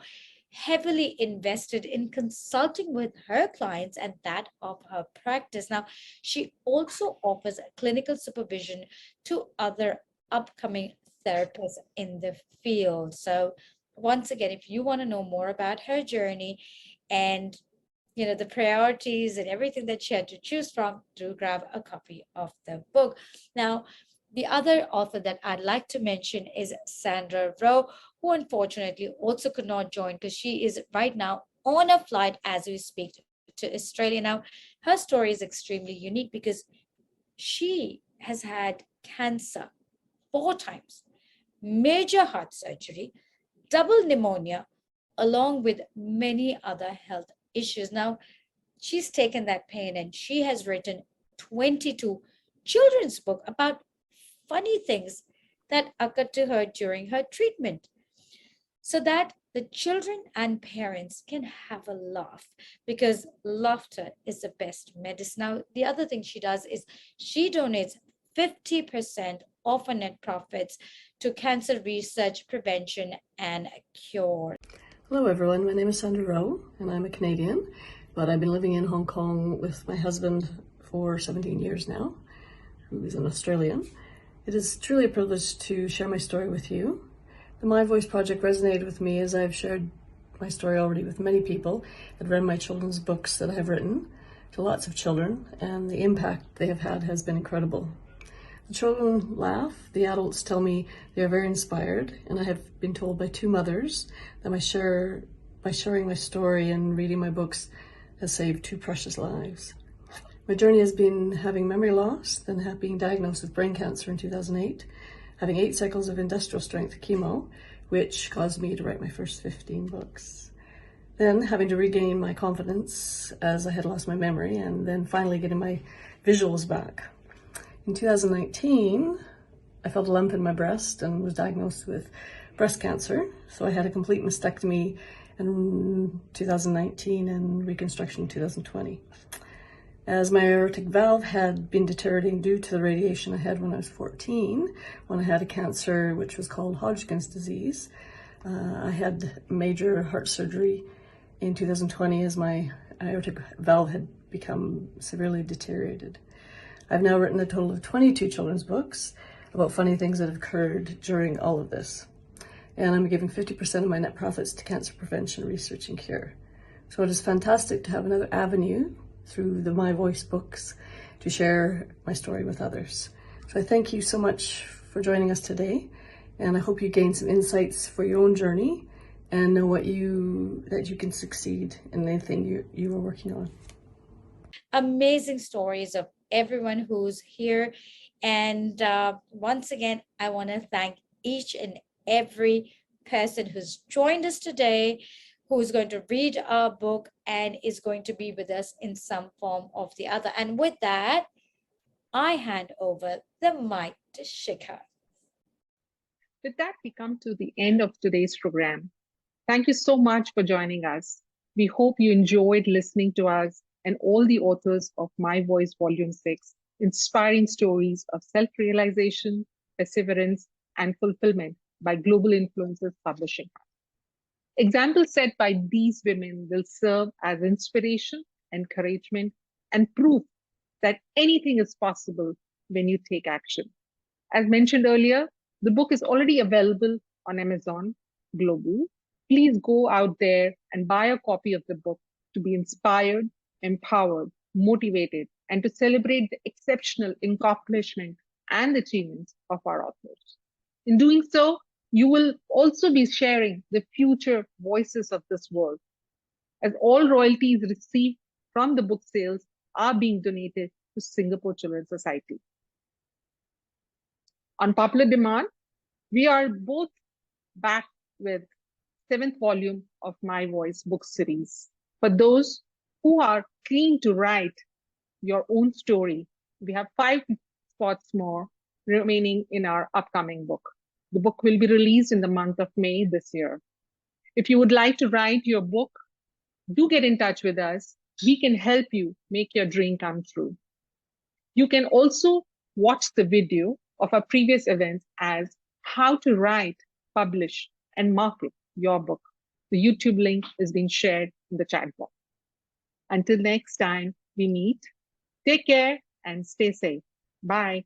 heavily invested in consulting with her clients and that of her practice. Now, she also offers clinical supervision to other upcoming therapists in the field. So once again, if you want to know more about her journey and the priorities and everything that she had to choose from, do grab a copy of the book. Now, the other author that I'd like to mention is Sandra Rowe, who unfortunately also could not join because she is right now on a flight as we speak to Australia. Now, her story is extremely unique because she has had cancer 4 times, major heart surgery, double pneumonia, along with many other health issues. Now, she's taken that pain and she has written 22 children's books about funny things that occurred to her during her treatment so that the children and parents can have a laugh, because laughter is the best medicine. Now, the other thing she does is she donates 50% of her net profits to cancer research, prevention, and cure. Hello everyone, my name is Sandra Rowe and I'm a Canadian, but I've been living in Hong Kong with my husband for 17 years now, who is an Australian. It is truly a privilege to share my story with you. The My Voice project resonated with me as I've shared my story already with many people that read my children's books that I have written to lots of children, and the impact they have had has been incredible. The children laugh, the adults tell me they are very inspired, and I have been told by 2 mothers that by sharing my story and reading my books has saved 2 precious lives. My journey has been having memory loss, then being diagnosed with brain cancer in 2008, having 8 cycles of industrial strength chemo, which caused me to write my first 15 books. Then having to regain my confidence as I had lost my memory, and then finally getting my visuals back. In 2019, I felt a lump in my breast and was diagnosed with breast cancer, so I had a complete mastectomy in 2019 and reconstruction in 2020. As my aortic valve had been deteriorating due to the radiation I had when I was 14, when I had a cancer which was called Hodgkin's disease. I had major heart surgery in 2020 as my aortic valve had become severely deteriorated. I've now written a total of 22 children's books about funny things that have occurred during all of this. And I'm giving 50% of my net profits to cancer prevention, research, and cure. So it is fantastic to have another avenue through the My Voice books to share my story with others. So I thank you so much for joining us today, and I hope you gain some insights for your own journey and know that you can succeed in anything you are working on. Amazing stories of everyone who's here, and once again, I want to thank each and every person who's joined us today, who is going to read our book and is going to be with us in some form or the other. And with that, I hand over the mic to Shikha. With that, we come to the end of today's program. Thank you so much for joining us. We hope you enjoyed listening to us and all the authors of My Voice Volume 6, inspiring stories of self-realization, perseverance, and fulfillment by Global Influencers Publishing. Examples set by these women will serve as inspiration, encouragement, and proof that anything is possible when you take action. As mentioned earlier, the book is already available on Amazon Global. please go out there and buy a copy of the book to be inspired, empowered, motivated, and to celebrate the exceptional accomplishment and achievements of our authors. In doing so, you will also be sharing the future voices of this world, as all royalties received from the book sales are being donated to Singapore Children's Society. On popular demand, we are both back with 7th volume of My Voice book series. For those who are keen to write your own story, we have 5 spots more remaining in our upcoming book. The book will be released in the month of May this year. If you would like to write your book, do get in touch with us. We can help you make your dream come true. You can also watch the video of our previous events as how to write, publish, and market your book. The YouTube link is being shared in the chat box. Until next time we meet, take care and stay safe. Bye.